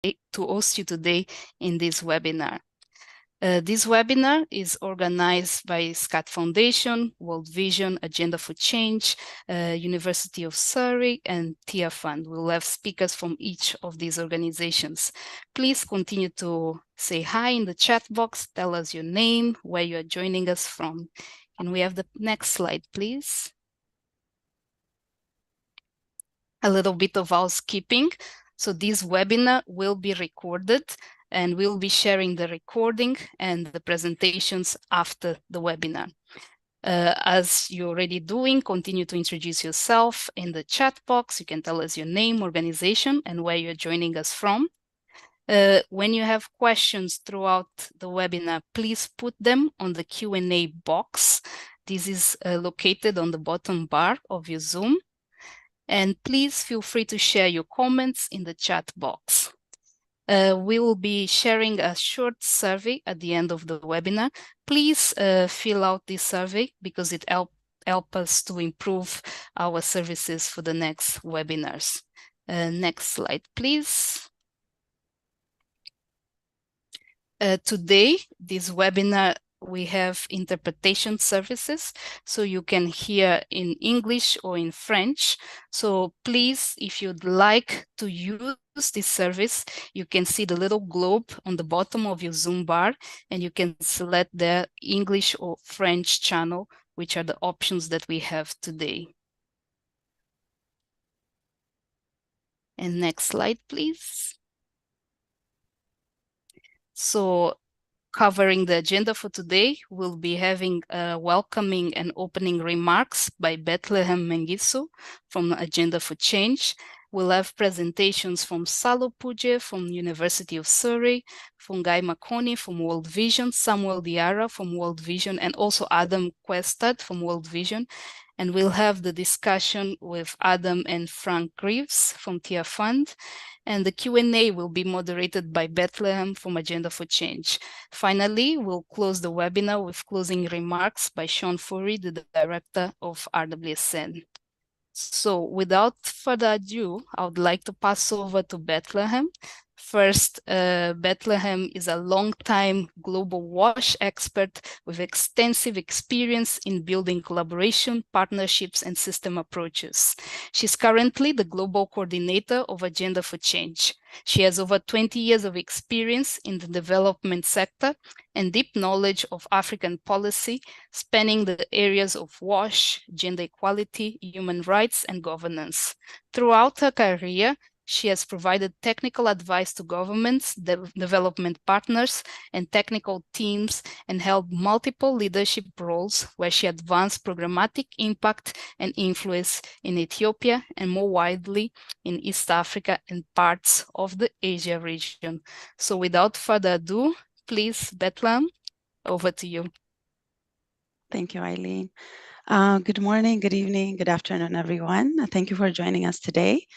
you today in this webinar. This webinar is organized by SCAT Foundation, World Vision, Agenda for Change, University of Surrey, and TIA Fund. We'll have speakers from each of these organizations. Please continue to say hi in the chat box, tell us your name, where you are joining us from. Can we have the next slide, please? A little bit of housekeeping. So this webinar will be recorded, and we'll be sharing the recording and the presentations after the webinar. As you're already doing, continue to introduce yourself in the chat box. You can tell us your name, organization, and where you're joining us from. When you have questions throughout the webinar, please put them on the Q&A box. This is located on the bottom bar of your Zoom. And please feel free to share your comments in the chat box. We will be sharing a short survey at the end of the webinar. Please fill out this survey because it helps us to improve our services for the next webinars. Next slide, please. Today, this webinar, we have interpretation services, so you can hear in English or in French. So please, if you'd like to use this service, you can see the little globe on the bottom of your Zoom bar, and you can select the English or French channel, which are the options that we have today. And next slide, please. So covering the agenda for today, we'll be having welcoming and opening remarks by Bethlehem Mengistu from Agenda for Change. We'll have presentations from Salo Puje from University of Surrey, from Guy Makoni from World Vision, Samuel Diarra from World Vision, and also Adam Questad from World Vision. And we'll have the discussion with Adam and Frank Reeves from TIA Fund. And the Q&A will be moderated by Bethlehem from Agenda for Change. Finally, we'll close the webinar with closing remarks by Sean Furey, the director of RWSN. So without further ado, I would like to pass over to Bethlehem. First, Bethlehem is a long-time global WASH expert with extensive experience in building collaboration, partnerships, and system approaches. She's currently the global coordinator of Agenda for Change. She has over 20 years of experience in the development sector and deep knowledge of African policy, spanning the areas of WASH, gender equality, human rights, and governance. Throughout her career, she has provided technical advice to governments, development partners, and technical teams, and held multiple leadership roles where she advanced programmatic impact and influence in Ethiopia and more widely in East Africa and parts of the Asia region. So without further ado, please, Bethlehem, over to you. Thank you, Eileen. Good morning, good evening, good afternoon, everyone. Thank you for joining us today.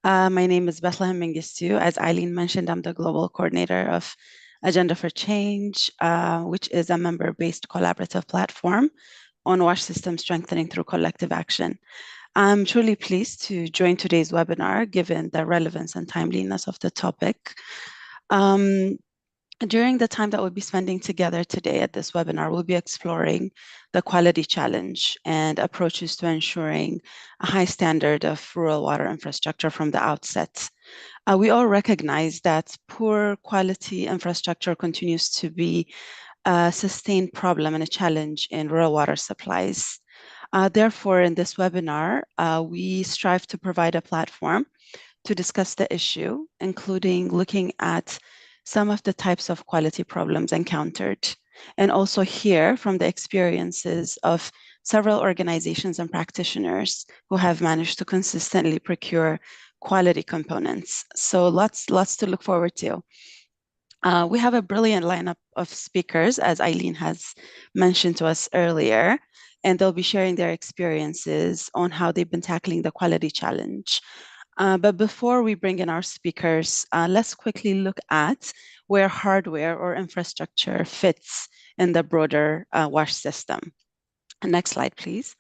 My name is Bethlehem Mengistu. As Eileen mentioned, I'm the global coordinator of Agenda for Change, which is a member-based collaborative platform on WASH system strengthening through collective action. I'm truly pleased to join today's webinar, given the relevance and timeliness of the topic. During the time that we'll be spending together today at this webinar, we'll be exploring the quality challenge and approaches to ensuring a high standard of rural water infrastructure from the outset. We all recognize that poor quality infrastructure continues to be a sustained problem and a challenge in rural water supplies. Therefore, in this webinar, we strive to provide a platform to discuss the issue, including looking at some of the types of quality problems encountered, and also hear from the experiences of several organizations and practitioners who have managed to consistently procure quality components. So lots to look forward to. We have a brilliant lineup of speakers, as Eileen has mentioned to us earlier, and they'll be sharing their experiences on how they've been tackling the quality challenge. But before we bring in our speakers, let's quickly look at where hardware or infrastructure fits in the broader WASH system. Next slide, please.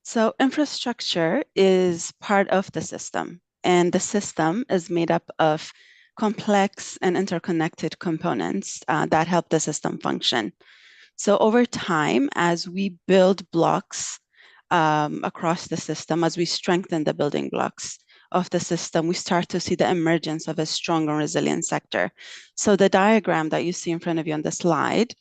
So infrastructure is part of the system, and the system is made up of complex and interconnected components that help the system function. So over time, as we build blocks across the system, as we strengthen the building blocks of the system, we start to see the emergence of a strong and resilient sector. So the diagram that you see in front of you on the slide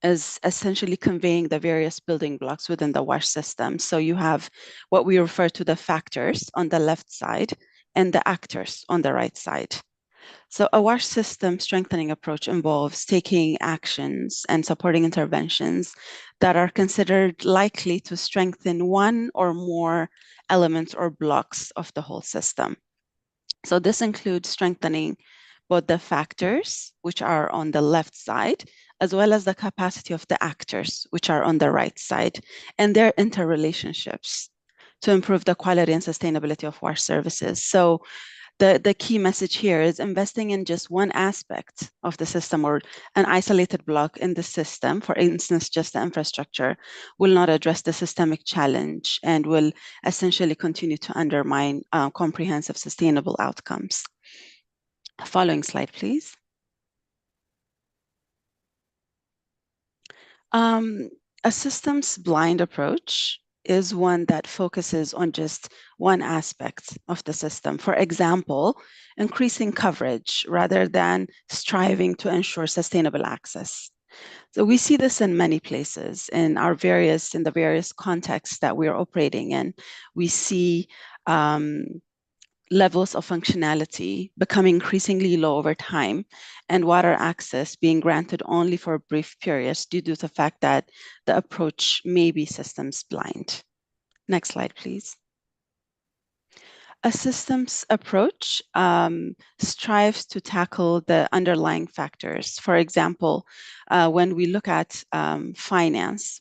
is essentially conveying the various building blocks within the WASH system. So you have what we refer to the factors on the left side and the actors on the right side. So a WASH system strengthening approach involves taking actions and supporting interventions that are considered likely to strengthen one or more elements or blocks of the whole system. So this includes strengthening both the factors, which are on the left side, as well as the capacity of the actors, which are on the right side, and their interrelationships to improve the quality and sustainability of WASH services. So the key message here is investing in just one aspect of the system or an isolated block in the system, for instance, just the infrastructure, will not address the systemic challenge and will essentially continue to undermine comprehensive sustainable outcomes. Following slide, please. Um, a systems blind approach is one that focuses on just one aspect of the system. For example, increasing coverage rather than striving to ensure sustainable access. So we see this in many places in the various contexts that we're operating in. We see levels of functionality becoming increasingly low over time and water access being granted only for brief periods due to the fact that the approach may be systems blind. Next slide, please. A systems approach strives to tackle the underlying factors. For example, when we look at finance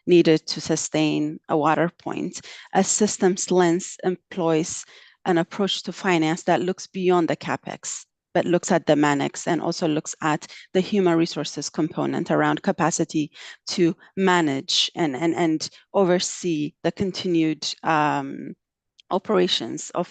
needed to sustain a water point, a systems lens employs an approach to finance that looks beyond the CapEx, but looks at the MANEX and also looks at the human resources component around capacity to manage and oversee the continued operations of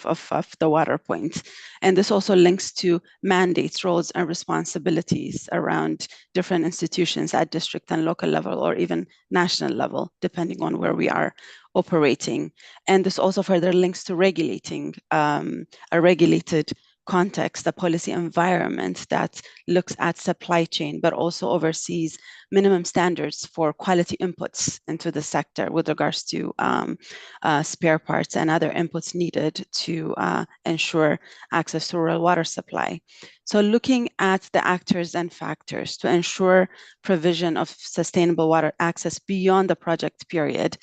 the water point. And this also links to mandates, roles, and responsibilities around different institutions at district and local level, or even national level, depending on where we are operating. And this also further links to regulating a regulated context, a policy environment that looks at supply chain, but also oversees minimum standards for quality inputs into the sector with regards to spare parts and other inputs needed to ensure access to rural water supply. So looking at the actors and factors to ensure provision of sustainable water access beyond the project period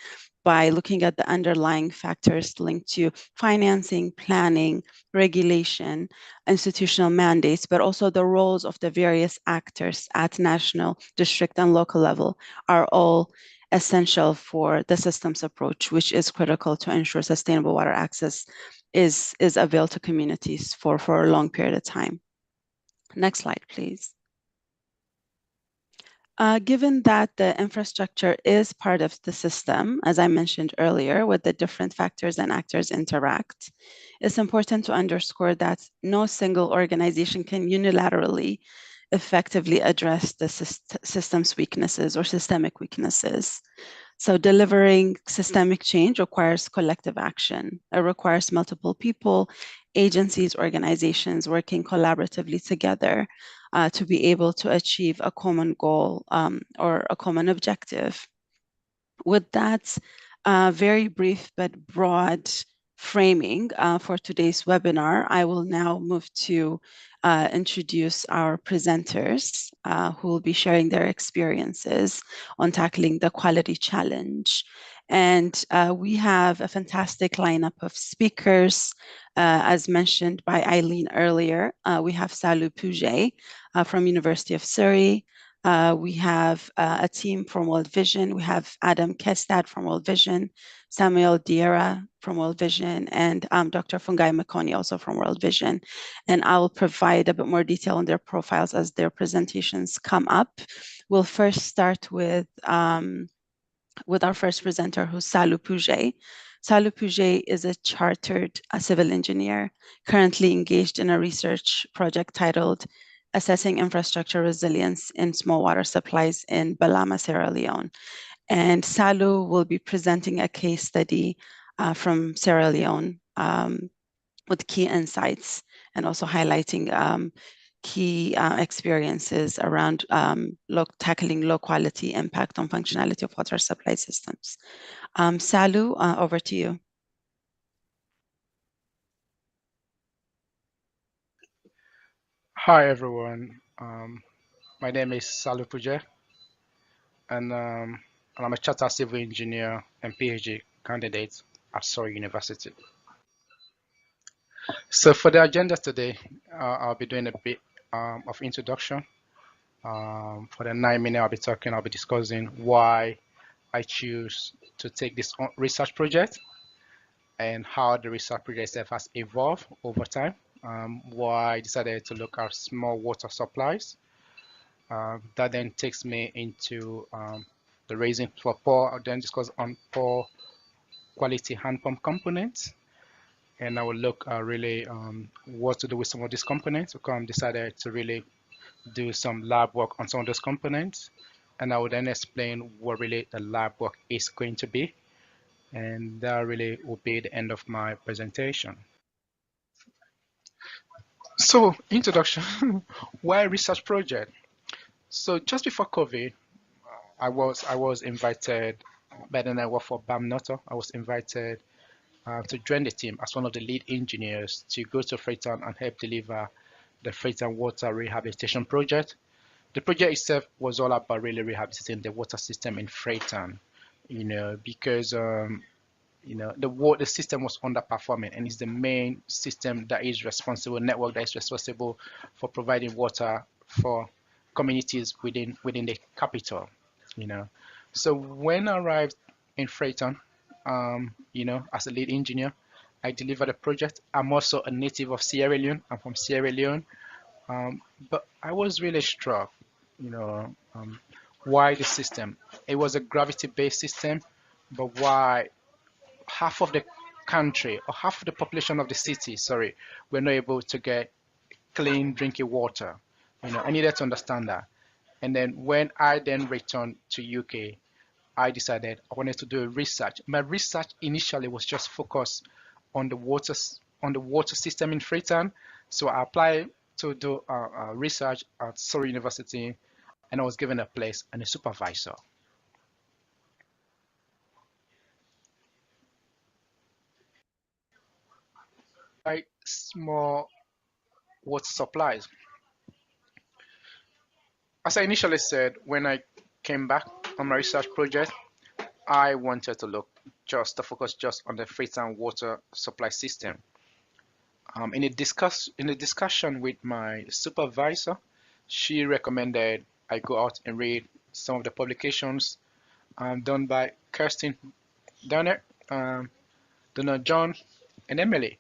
by looking at the underlying factors linked to financing, planning, regulation, institutional mandates, but also the roles of the various actors at national, district, and local level are all essential for the systems approach, which is critical to ensure sustainable water access is availed to communities for a long period of time. Next slide, please. Given that the infrastructure is part of the system, as I mentioned earlier, with the different factors and actors interact, it's important to underscore that no single organization can unilaterally effectively address the system's weaknesses or systemic weaknesses. So delivering systemic change requires collective action. It requires multiple people, agencies, organizations working collaboratively together to be able to achieve a common goal or a common objective. With that very brief but broad framing for today's webinar, I will now move to introduce our presenters who will be sharing their experiences on tackling the quality challenge. And we have a fantastic lineup of speakers. As mentioned by Eileen earlier, we have Salu Pouget from University of Surrey. We have a team from World Vision. We have Adam Kestad from World Vision, Samuel Diera from World Vision, and Dr. Fungai Makoni also from World Vision. And I will provide a bit more detail on their profiles as their presentations come up. We'll first start with our first presenter, who's Salu Pouget, Salou Puget is a chartered civil engineer currently engaged in a research project titled Assessing Infrastructure Resilience in Small Water Supplies in Balama, Sierra Leone. And Salou will be presenting a case study from Sierra Leone with key insights and also highlighting key experiences around tackling low quality impact on functionality of water supply systems. Salou, over to you. Hi everyone. My name is Salou Pujet, and I'm a chartered civil engineer and PhD candidate at Surrey University. So for the agenda today, I'll be doing a bit of introduction. For the 9 minutes I'll be discussing why I choose to take this research project and how the research project itself has evolved over time. Why I decided to look at small water supplies. That then takes me into the raising for poor, I'll then discuss on poor quality hand pump components. And I will look really what to do with some of these components. So I decided to really do some lab work on some of those components. And I will then explain what really the lab work is going to be. And that really will be the end of my presentation. So introduction, why research project? So just before COVID, I was invited by the network for BAM Noto. I was invited to join the team as one of the lead engineers to go to Freetown and help deliver the Freetown Water Rehabilitation Project. The project itself was all about really rehabilitating the water system in Freetown, because the system was underperforming, and it's the main system that is responsible, network that is responsible for providing water for communities within the capital. you know so when I arrived in Freetown, as a lead engineer, I delivered a project. I'm also a native of Sierra Leone. I'm from Sierra Leone. But I was really struck, why the system. It was a gravity-based system, but why half of the country, or half of the population of the city, sorry, were not able to get clean drinking water. I needed to understand that. And then when I then returned to UK, I decided I wanted to do a research. My research initially was just focused on the water system in Freetown. So I applied to do research at Surrey University, and I was given a place and a supervisor. Why small water supplies? As I initially said, when I came back on my research project, I wanted to focus just on the Freetown water supply system. In a discussion with my supervisor, she recommended I go out and read some of the publications done by Kirsten Dunner, Donald John, and Emily.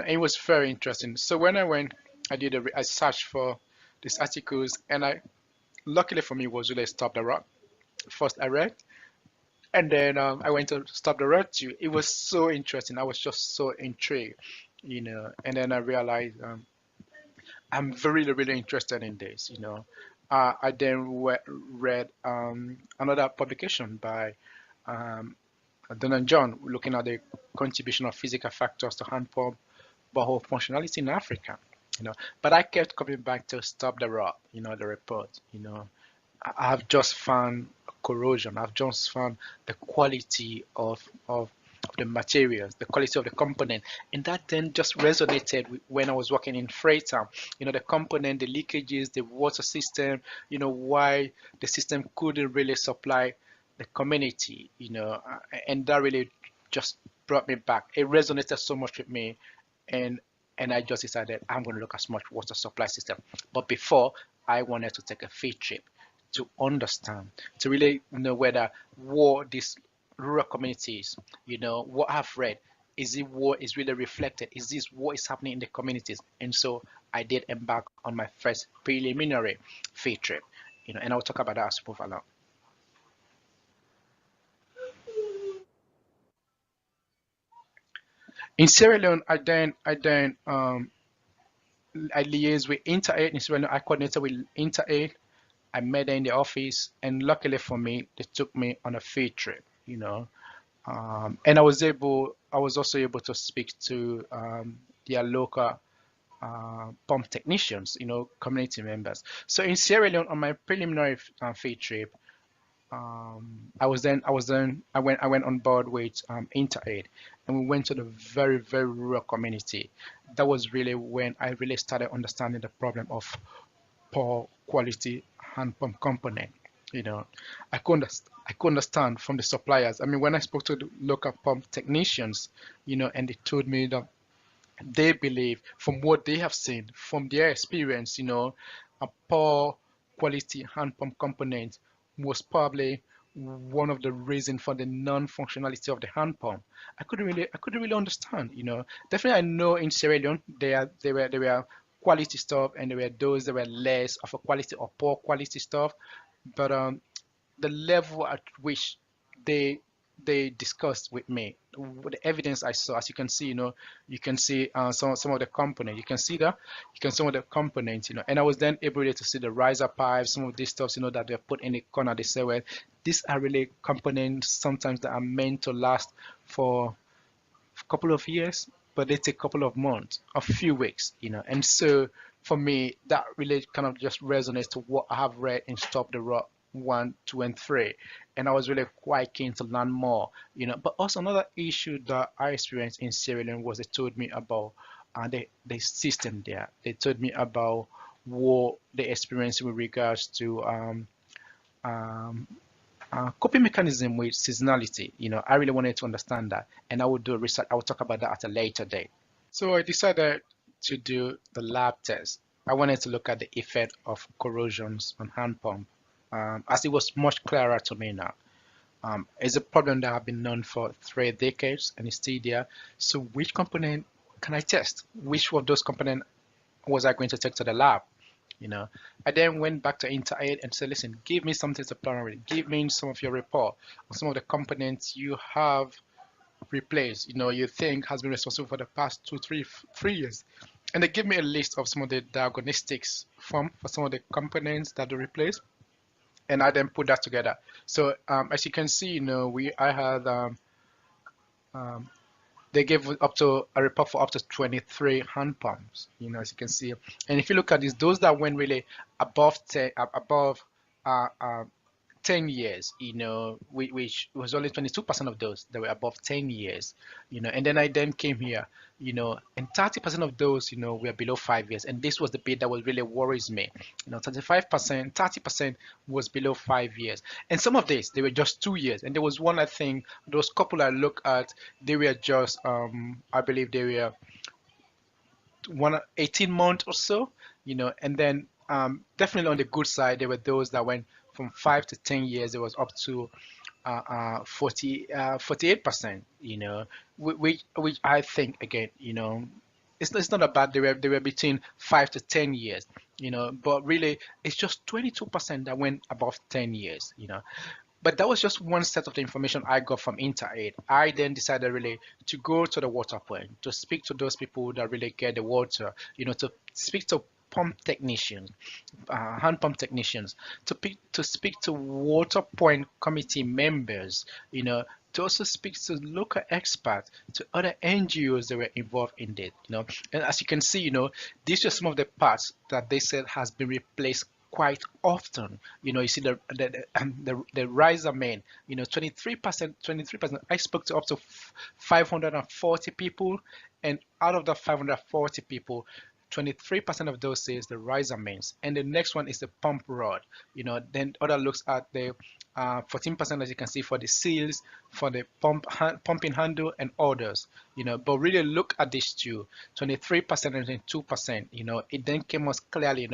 It was very interesting. So when I went, I searched for these articles, and luckily for me, was really Stop the Rot. First I read, and then I went to Stop the Rot too. It was so interesting. I was just so intrigued, and then I realized I'm very, really interested in this. I then read another publication by Donald John, looking at the contribution of physical factors to hand pump borehole functionality in Africa. But I kept coming back to Stop the Rot, the report. I've just found corrosion. I've just found the quality of the materials, the quality of the component, and that then just resonated with when I was working in Freetown. The component, the leakages, the water system. Why the system couldn't really supply the community. And that really just brought me back. It resonated so much with me, and I just decided I'm going to look at smart water supply system. But before, I wanted to take a field trip to understand, to really know whether what these rural communities, what I've read, is it what is really reflected? Is this what is happening in the communities? And so I did embark on my first preliminary field trip, and I'll talk about that as we move along. In Sierra Leone, I liaised with Interaid in Sierra Leone. I coordinated with Interaid. I met her in the office, and luckily for me, they took me on a field trip. And I was also able to speak to their local pump technicians, community members. So in Sierra Leone, on my preliminary field trip, I went on board with Interaid, and we went to the very, very rural community. That was really when I really started understanding the problem of poor quality hand pump component. You know, I could understand from the suppliers. I mean, when I spoke to the local pump technicians, and they told me that they believe, from what they have seen, from their experience, a poor quality hand pump component was probably one of the reasons for the non-functionality of the hand pump. I couldn't really understand. Definitely, I know in Sierra Leone there were quality stuff, and there were those that were less of a quality or poor quality stuff, but the level at which they they discussed with me, with the evidence I saw, as you can see, you can see some of the components. You can see that, you can see some of the components, and I was then able to see the riser pipes, some of these stuffs, that they're put in the corner. They say, well, these are really components sometimes that are meant to last for a couple of years, but they take a couple of months, a few weeks, And so for me, that really kind of just resonates to what I have read in Stop the Rot 1, 2, and 3. And I was really quite keen to learn more, But also another issue that I experienced in Sierra Leone was they told me about the system there. They told me about what they experienced with regards to um, coping mechanism with seasonality. I really wanted to understand that, and I will do research. I will talk about that at a later date. So I decided to do the lab test. I wanted to look at the effect of corrosions on hand pump, as it was much clearer to me now. It's a problem that have been known for 3 decades and it's still there. So which component can I test? Which of those components was I going to take to the lab? I then went back to Interaid and said, listen, give me something to plan with. Give me some of your report on some of the components you have replaced, you think has been responsible for the past 3 years. And they give me a list of some of the diagnostics for some of the components that they replaced. And I then put that together. So as you can see, I had um, they gave up to a report for up to 23 hand pumps, as you can see. And if you look at this, those that went really above 10, above uh, uh, 10 years, which was only 22% of those that were above 10 years, and then I then came here, and 30% of those, were below 5 years. And this was the bit that was really worries me. 35%, 30% was below 5 years. And some of these, they were just 2 years. And there was one, I think, those couple I looked at, they were just, I believe they were 18 months or so, and then definitely on the good side, there were those that went from 5 to 10 years. It was up to 48%, which I think again, it's not a bad. They were between 5 to 10 years, but really it's just 22% that went above 10 years, But that was just one set of the information I got from Interaid. I then decided really to go to the water point, to speak to those people that really get the water, to speak to pump technicians, hand pump technicians, to speak to water point committee members, to also speak to local experts, to other NGOs that were involved in it, And as you can see, these are some of the parts that they said has been replaced quite often. You see the riser main, 23%, 23%. I spoke to up to 540 people, and out of the 540 people, 23% of those says the riser mains, and the next one is the pump rod. Then other looks at the 14%, as you can see, for the seals, for the pumping handle, and others. But really look at these two, 23% and 22%. It then came out clearly,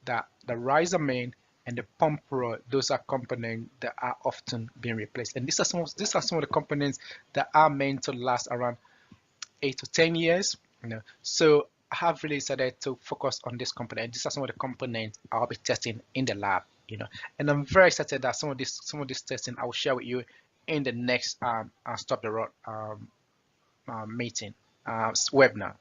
that the riser main and the pump rod, those are components that are often being replaced, and these are some of the components that are meant to last around 8 to 10 years. So I have really decided to focus on this component. These are some of the components I'll be testing in the lab. And I'm very excited that some of this testing I will share with you in the next Stop the Rot meeting. webinar.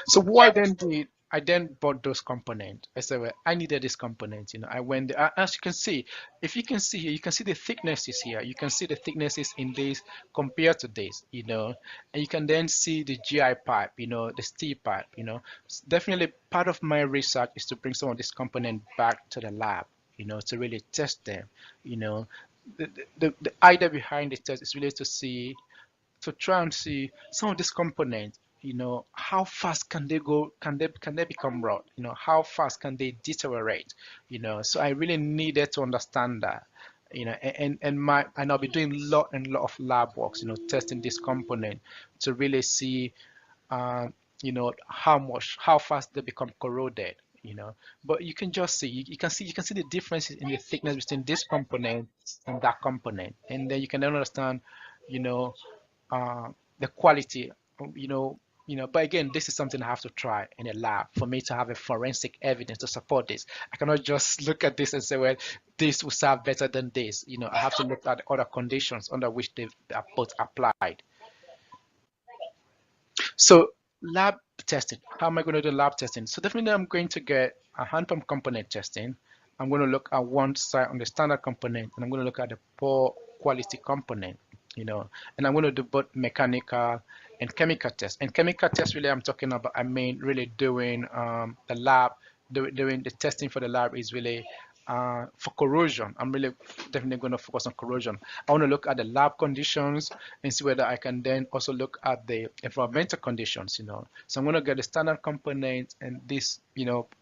So what I then did, I then bought those components. I said, well, I needed this component. I went there. As you can see, if you can see here, you can see the thicknesses here. You can see the thicknesses in this compared to this, and you can then see the GI pipe, the steel pipe, Definitely part of my research is to bring some of this component back to the lab, to really test them, The idea behind the test is really to try and see some of these components, how fast can they go, can they become rot, how fast can they deteriorate, so I really needed to understand that, and I'll be doing lot and lot of lab works, testing this component to really see, uh, how fast they become corroded, but you can just see, you can see the differences in the thickness between this component and that component, and then you can then understand, you know uh, the quality, you know, But again, this is something I have to try in a lab for me to have a forensic evidence to support this. I cannot just look at this and say, well, this will serve better than this. I have to look at the other conditions under which they are both applied. So lab testing, how am I going to do lab testing? So definitely I'm going to get a hand pump component testing. I'm going to look at one side on the standard component, and I'm going to look at the poor quality component, and I'm going to do both mechanical and chemical tests. And chemical tests, really, I'm talking about, really doing the lab, doing the testing for the lab is really for corrosion. I'm really definitely going to focus on corrosion. I want to look at the lab conditions and see whether I can then also look at the environmental conditions, So I'm going to get the standard component and this,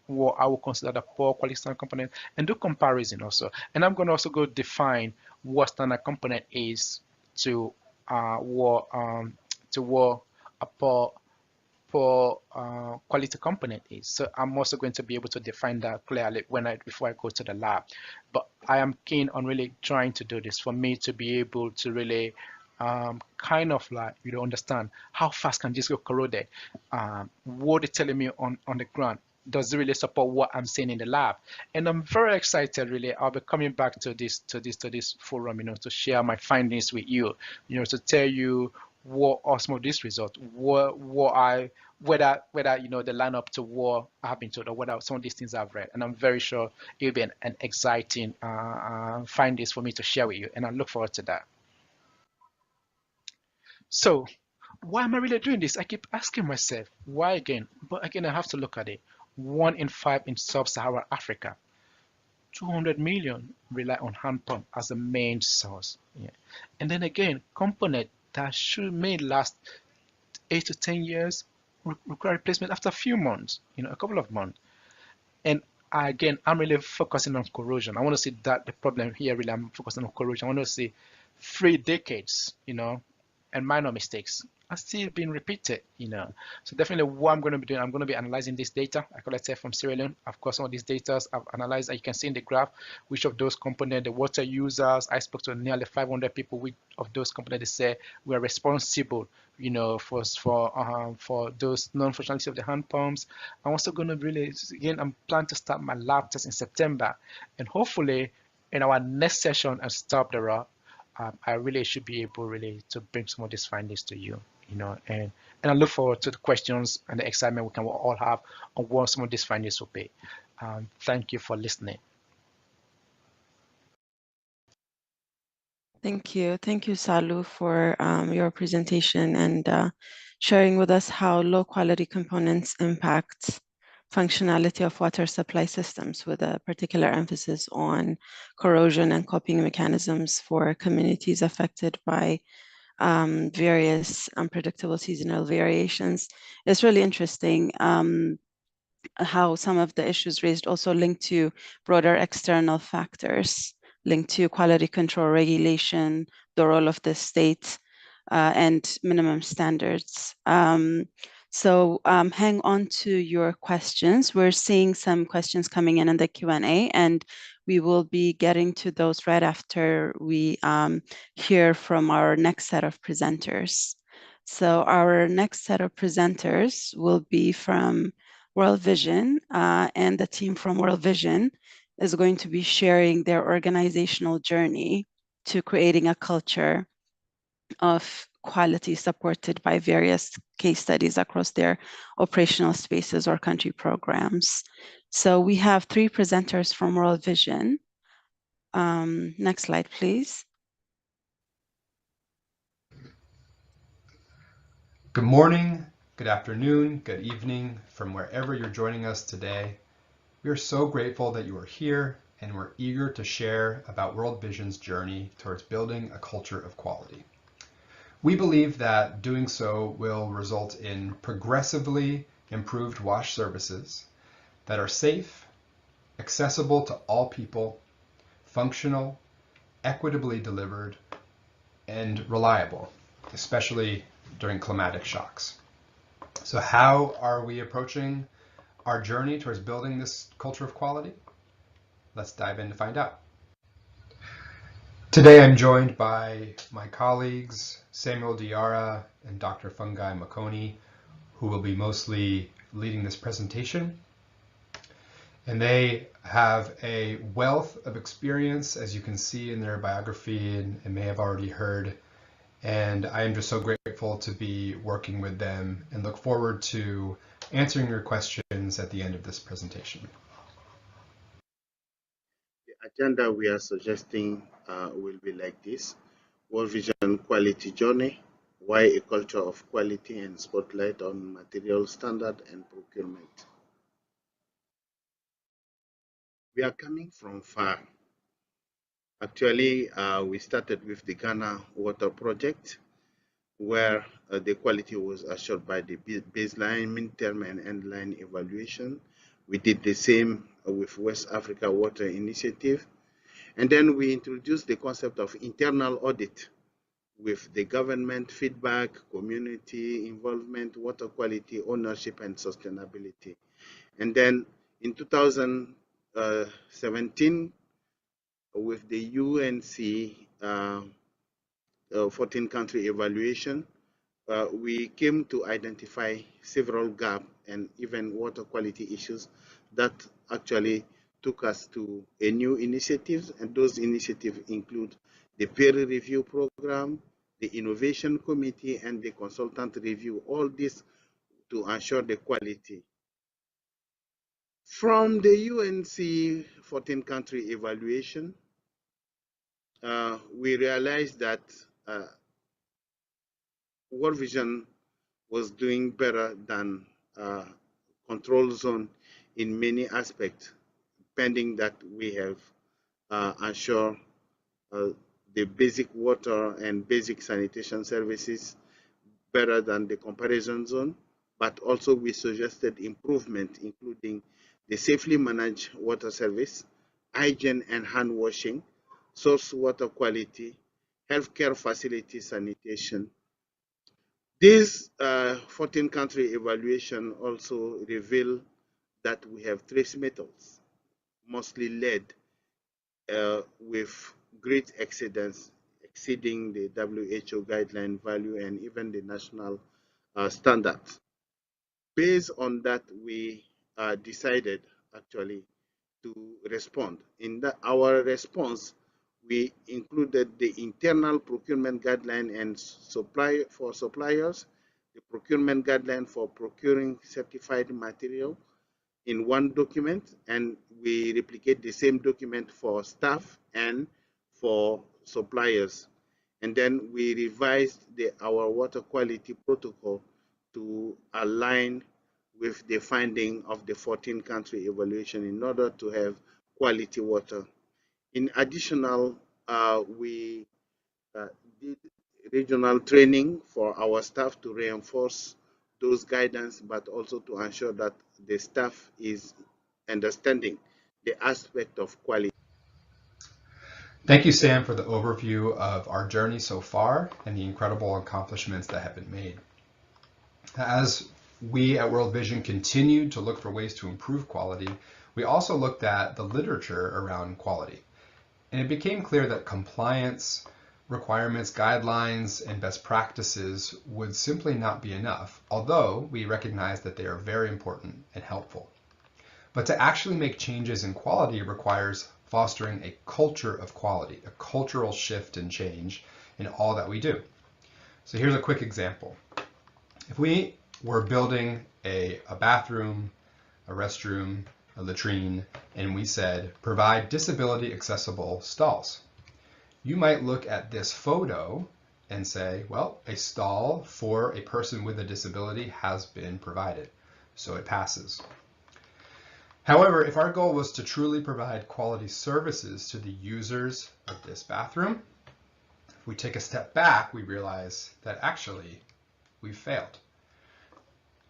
what I will consider the poor quality standard component, and do comparison also. And I'm going to also go define what standard component is to what a poor quality component is. So I'm also going to be able to define that clearly before I go to the lab. But I am keen on really trying to do this for me to be able to really kind of like understand how fast can this go corroded. What it's telling me on the ground, does it really support what I'm seeing in the lab? And I'm very excited. Really, I'll be coming back to this forum, to share my findings with you, to tell you what are some of these results, whether they line up to what I have been told, or whether some of these things I've read. And I'm very sure it'll be an exciting findings for me to share with you, and I look forward to that. So why am I really doing this? I keep asking myself, why again? But again, I have to look at it. 1 in 5 in sub-Saharan Africa, 200 million rely on hand pump as the main source. Yeah. And then again, component that may last 8 to 10 years require replacement after a few months, a couple of months. And again, I'm really focusing on corrosion. I want to see that the problem here, really, I'm focusing on corrosion. I want to see 3 decades, and minor mistakes are still being repeated, So definitely what I'm going to be doing, I'm going to be analyzing this data I collected from Sierra Leone. Of course, some of these data I've analyzed, you can see in the graph, which of those components, the water users, I spoke to nearly 500 people, which of those components they say were responsible, for those non-functionality of the hand pumps. I'm also going to really, again, I'm planning to start my lab test in September, and hopefully in our next session at Stop the Raw, I really should be able really to bring some of these findings to you, and I look forward to the questions and the excitement we can all have on what some of these findings will be. Thank you for listening. Thank you, Salu, for your presentation and sharing with us how low quality components impact functionality of water supply systems, with a particular emphasis on corrosion and coping mechanisms for communities affected by various unpredictable seasonal variations. It's really interesting how some of the issues raised also linked to broader external factors, linked to quality control regulation, the role of the state, and minimum standards. So hang on to your questions. We're seeing some questions coming in the Q&A, and we will be getting to those right after we hear from our next set of presenters. So our next set of presenters will be from World Vision, and the team from World Vision is going to be sharing their organizational journey to creating a culture of quality supported by various case studies across their operational spaces or country programs. So we have 3 presenters from World Vision. Next slide, please. Good morning, good afternoon, good evening from wherever you're joining us today. We are so grateful that you are here, and we're eager to share about World Vision's journey towards building a culture of quality. We believe that doing so will result in progressively improved WASH services that are safe, accessible to all people, functional, equitably delivered, and reliable, especially during climatic shocks. So how are we approaching our journey towards building this culture of quality? Let's dive in to find out. Today I'm joined by my colleagues Samuel Diarra and Dr. Fungi Makoni, who will be mostly leading this presentation. And they have a wealth of experience, as you can see in their biography and may have already heard. And I am just so grateful to be working with them and look forward to answering your questions at the end of this presentation. The agenda we are suggesting will be like this: World Vision Quality Journey, why a culture of quality, and spotlight on material standard and procurement. We are coming from far. Actually, we started with the Ghana Water Project, where the quality was assured by the baseline, midterm, and endline evaluation. We did the same with West Africa Water Initiative. And then we introduced the concept of internal audit with the government feedback, community involvement, water quality, ownership, and sustainability. And then in 2017, with the UNC 14-country evaluation, we came to identify several gaps and even water quality issues that actually took us to a new initiative, and those initiatives include the peer review program, the innovation committee, and the consultant review, all this to ensure the quality. From the UNC 14-country evaluation, we realized that World Vision was doing better than control zone in many aspects, pending that we have ensured the basic water and basic sanitation services better than the comparison zone, but also we suggested improvement, including the safely managed water service, hygiene and hand washing, source water quality, healthcare facility sanitation. This 14-country evaluation also revealed that we have trace metals, mostly lead, with great exceedance, exceeding the WHO guideline value and even the national standards. Based on that, we decided actually to respond. In our response, we included the internal procurement guideline and for suppliers, the procurement guideline for procuring certified material in one document, and we replicate the same document for staff and for suppliers. And then we revised our water quality protocol to align with the finding of the 14-country evaluation in order to have quality water. In additional, we did regional training for our staff to reinforce those guidance, but also to ensure that the staff is understanding the aspect of quality. Thank you, Sam, for the overview of our journey so far and the incredible accomplishments that have been made. As we at World Vision continued to look for ways to improve quality, we also looked at the literature around quality. And it became clear that compliance, requirements, guidelines, and best practices would simply not be enough, although we recognize that they are very important and helpful. But to actually make changes in quality requires fostering a culture of quality, a cultural shift and change in all that we do. So here's a quick example. If we were building a bathroom, a restroom, a latrine, and we said, provide disability accessible stalls, you might look at this photo and say, well, a stall for a person with a disability has been provided, so it passes. However, if our goal was to truly provide quality services to the users of this bathroom, if we take a step back, we realize that actually we've failed.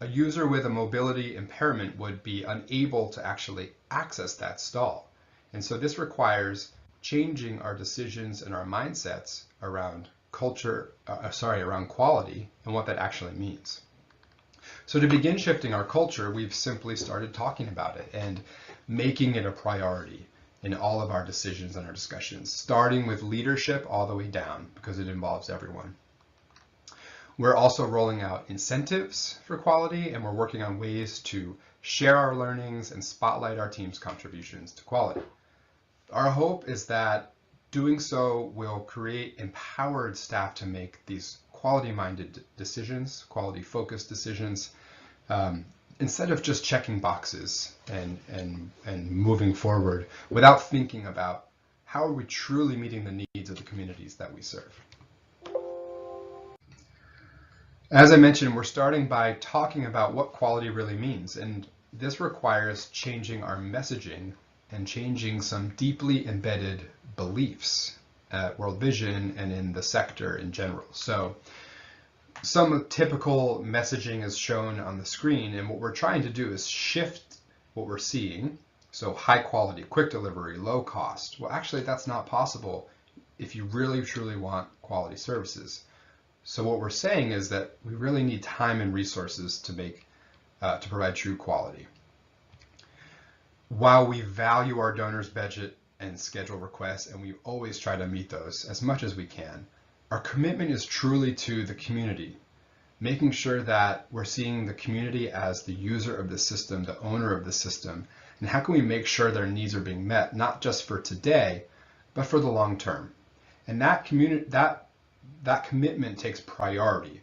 A user with a mobility impairment would be unable to actually access that stall. And so this requires changing our decisions and our mindsets around around quality and what that actually means. So to begin shifting our culture, we've simply started talking about it and making it a priority in all of our decisions and our discussions, starting with leadership all the way down, because it involves everyone. We're also rolling out incentives for quality, and we're working on ways to share our learnings and spotlight our team's contributions to quality. Our hope is that doing so will create empowered staff to make these quality-minded decisions, quality-focused decisions, instead of just checking boxes and moving forward without thinking about how are we truly meeting the needs of the communities that we serve. As I mentioned, we're starting by talking about what quality really means, and this requires changing our messaging and changing some deeply embedded beliefs at World Vision and in the sector in general. So some typical messaging is shown on the screen, and what we're trying to do is shift what we're seeing. So high quality, quick delivery, low cost. Well, actually, that's not possible if you really truly want quality services. So what we're saying is that we really need time and resources to provide true quality. While we value our donors' budget and schedule requests, and we always try to meet those as much as we can, our commitment is truly to the community, making sure that we're seeing the community as the user of the system, the owner of the system, and how can we make sure their needs are being met, not just for today, but for the long term. And that commitment takes priority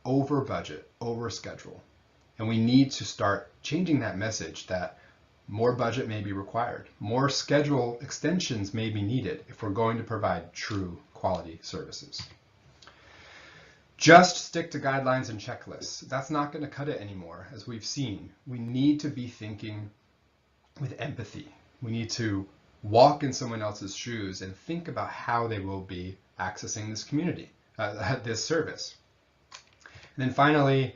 over budget, over schedule. And we need to start changing that message that more budget may be required, more schedule extensions may be needed if we're going to provide true quality services. Just stick to guidelines and checklists. That's not going to cut it anymore. As we've seen, we need to be thinking with empathy. We need to walk in someone else's shoes and think about how they will be accessing this community, this service. And then finally,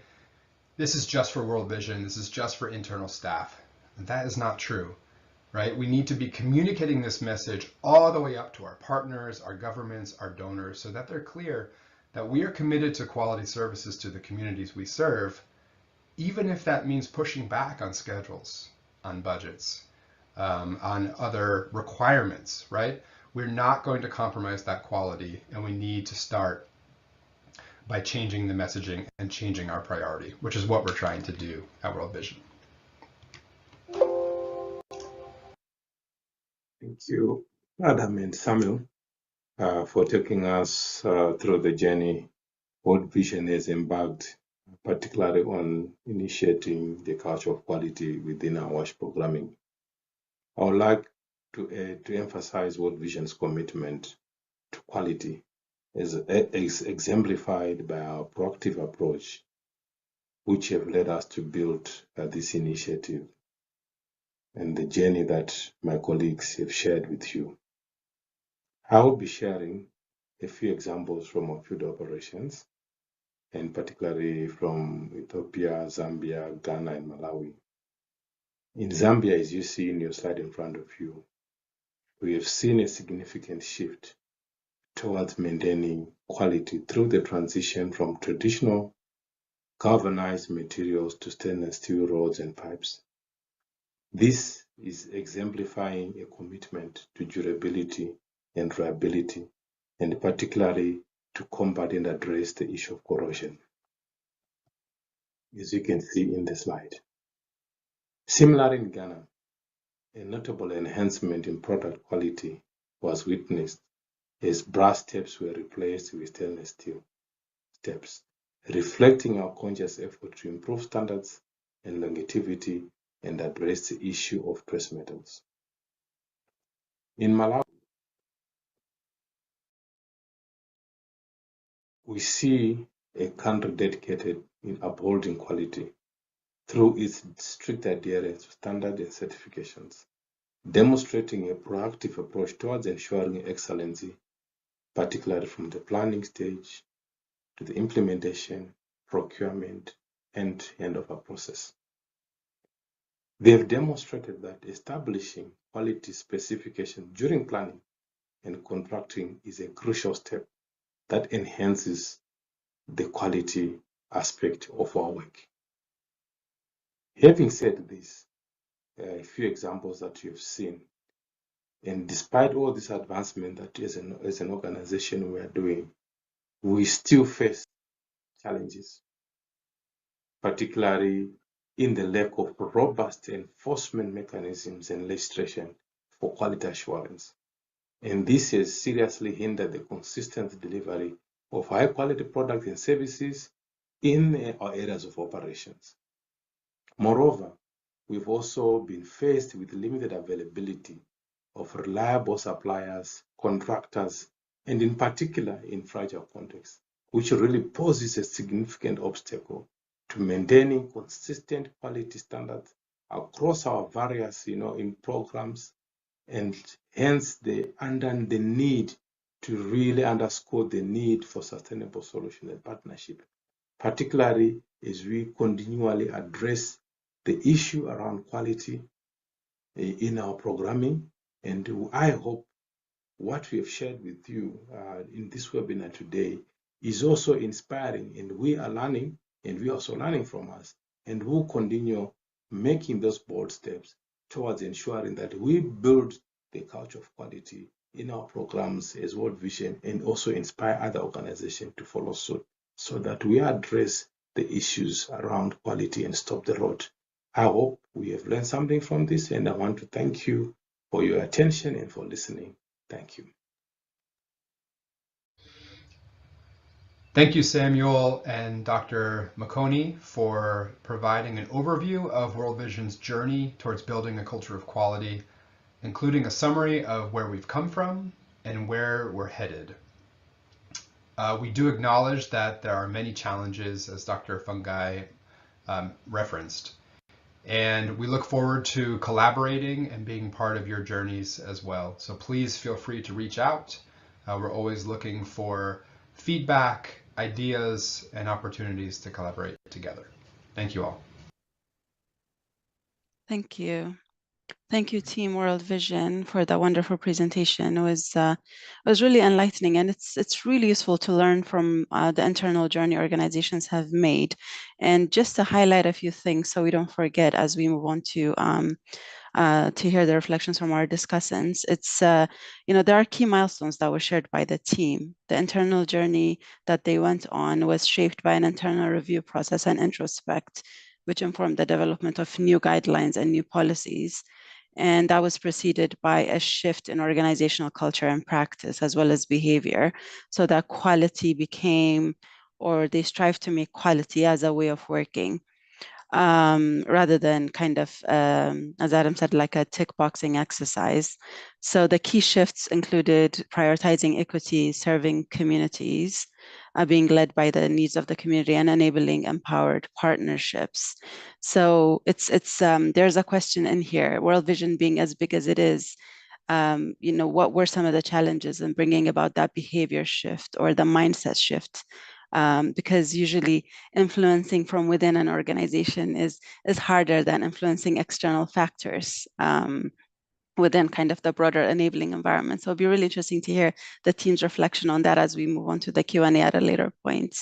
this is just for World Vision. This is just for internal staff. And that is not true, right? We need to be communicating this message all the way up to our partners, our governments, our donors, so that they're clear that we are committed to quality services to the communities we serve, even if that means pushing back on schedules, on budgets, on other requirements, right? We're not going to compromise that quality, and we need to start by changing the messaging and changing our priority, which is what we're trying to do at World Vision. Thank you, Adam and Samuel, for taking us through the journey World Vision has embarked, particularly on initiating the culture of quality within our WASH programming. I would like to emphasize World Vision's commitment to quality as exemplified by our proactive approach, which have led us to build this initiative and the journey that my colleagues have shared with you. I will be sharing a few examples from our field operations, and particularly from Ethiopia, Zambia, Ghana, and Malawi. In Zambia, as you see in your slide in front of you, we have seen a significant shift towards maintaining quality through the transition from traditional galvanized materials to stainless steel rods and pipes. This is exemplifying a commitment to durability and reliability, and particularly to combat and address the issue of corrosion, as you can see in the slide. Similarly in Ghana, a notable enhancement in product quality was witnessed as brass steps were replaced with stainless steel steps, reflecting our conscious effort to improve standards and longevity and address the issue of trace metals. In Malawi, we see a country dedicated in upholding quality through its strict adherence to standards and certifications, demonstrating a proactive approach towards ensuring excellency, particularly from the planning stage to the implementation, procurement, and handover process. They have demonstrated that establishing quality specifications during planning and contracting is a crucial step that enhances the quality aspect of our work. Having said this, a few examples that you've seen, and despite all this advancement that as an organization we are doing, we still face challenges, particularly in the lack of robust enforcement mechanisms and legislation for quality assurance. And this has seriously hindered the consistent delivery of high quality products and services in our areas of operations. Moreover, we've also been faced with limited availability of reliable suppliers, contractors, and in particular in fragile contexts, which really poses a significant obstacle to maintaining consistent quality standards across our various, in programs, and hence the need to really underscore the need for sustainable solution and partnership, particularly as we continually address the issue around quality in our programming. And I hope what we have shared with you in this webinar today is also inspiring, and we are learning, and we are also learning from us, and we'll continue making those bold steps towards ensuring that we build the culture of quality in our programs as World Vision, and also inspire other organizations to follow suit, so that we address the issues around quality and stop the rot. I hope we have learned something from this, and I want to thank you for your attention and for listening. Thank you. Thank you, Samuel and Dr. Makoni, for providing an overview of World Vision's journey towards building a culture of quality, including a summary of where we've come from and where we're headed. We do acknowledge that there are many challenges, as Dr. Fungai referenced, and we look forward to collaborating and being part of your journeys as well. So please feel free to reach out. We're always looking for feedback, ideas, and opportunities to collaborate together. Thank you all. Thank you. Thank you, Team World Vision, for that wonderful presentation. It was really enlightening, and it's really useful to learn from the internal journey organizations have made. And just to highlight a few things so we don't forget as we move on to hear the reflections from our discussants. It's, there are key milestones that were shared by the team. The internal journey that they went on was shaped by an internal review process and introspect, which informed the development of new guidelines and new policies. And that was preceded by a shift in organizational culture and practice, as well as behavior, so that quality became, or they strive to make quality as a way of working, rather than kind of, as Adam said, like a tick boxing exercise. So the key shifts included prioritizing equity, serving communities, being led by the needs of the community, and enabling empowered partnerships. So there's a question in here, World Vision being as big as it is, what were some of the challenges in bringing about that behavior shift or the mindset shift? Because usually influencing from within an organization is harder than influencing external factors within kind of the broader enabling environment. So it'll be really interesting to hear the team's reflection on that as we move on to the Q&A at a later point.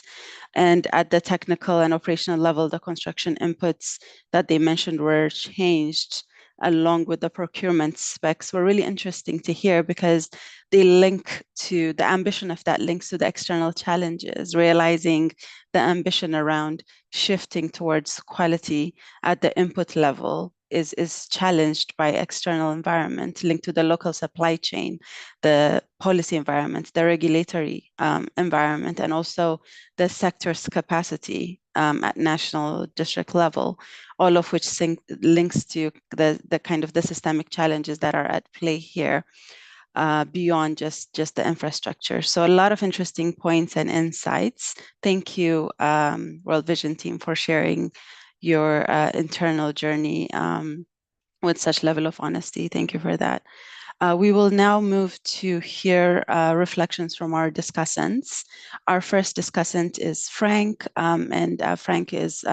And at the technical and operational level, the construction inputs that they mentioned were changed along with the procurement specs were really interesting to hear, because they link to the ambition of that links to the external challenges, realizing the ambition around shifting towards quality at the input level is challenged by external environment linked to the local supply chain, the policy environment, the regulatory environment, and also the sector's capacity at national district level, all of which links to the kind of the systemic challenges that are at play here. Beyond just the infrastructure. So a lot of interesting points and insights. Thank you, World Vision team, for sharing your internal journey with such level of honesty. Thank you for that. We will now move to hear reflections from our discussants. Our first discussant is Frank, and Frank is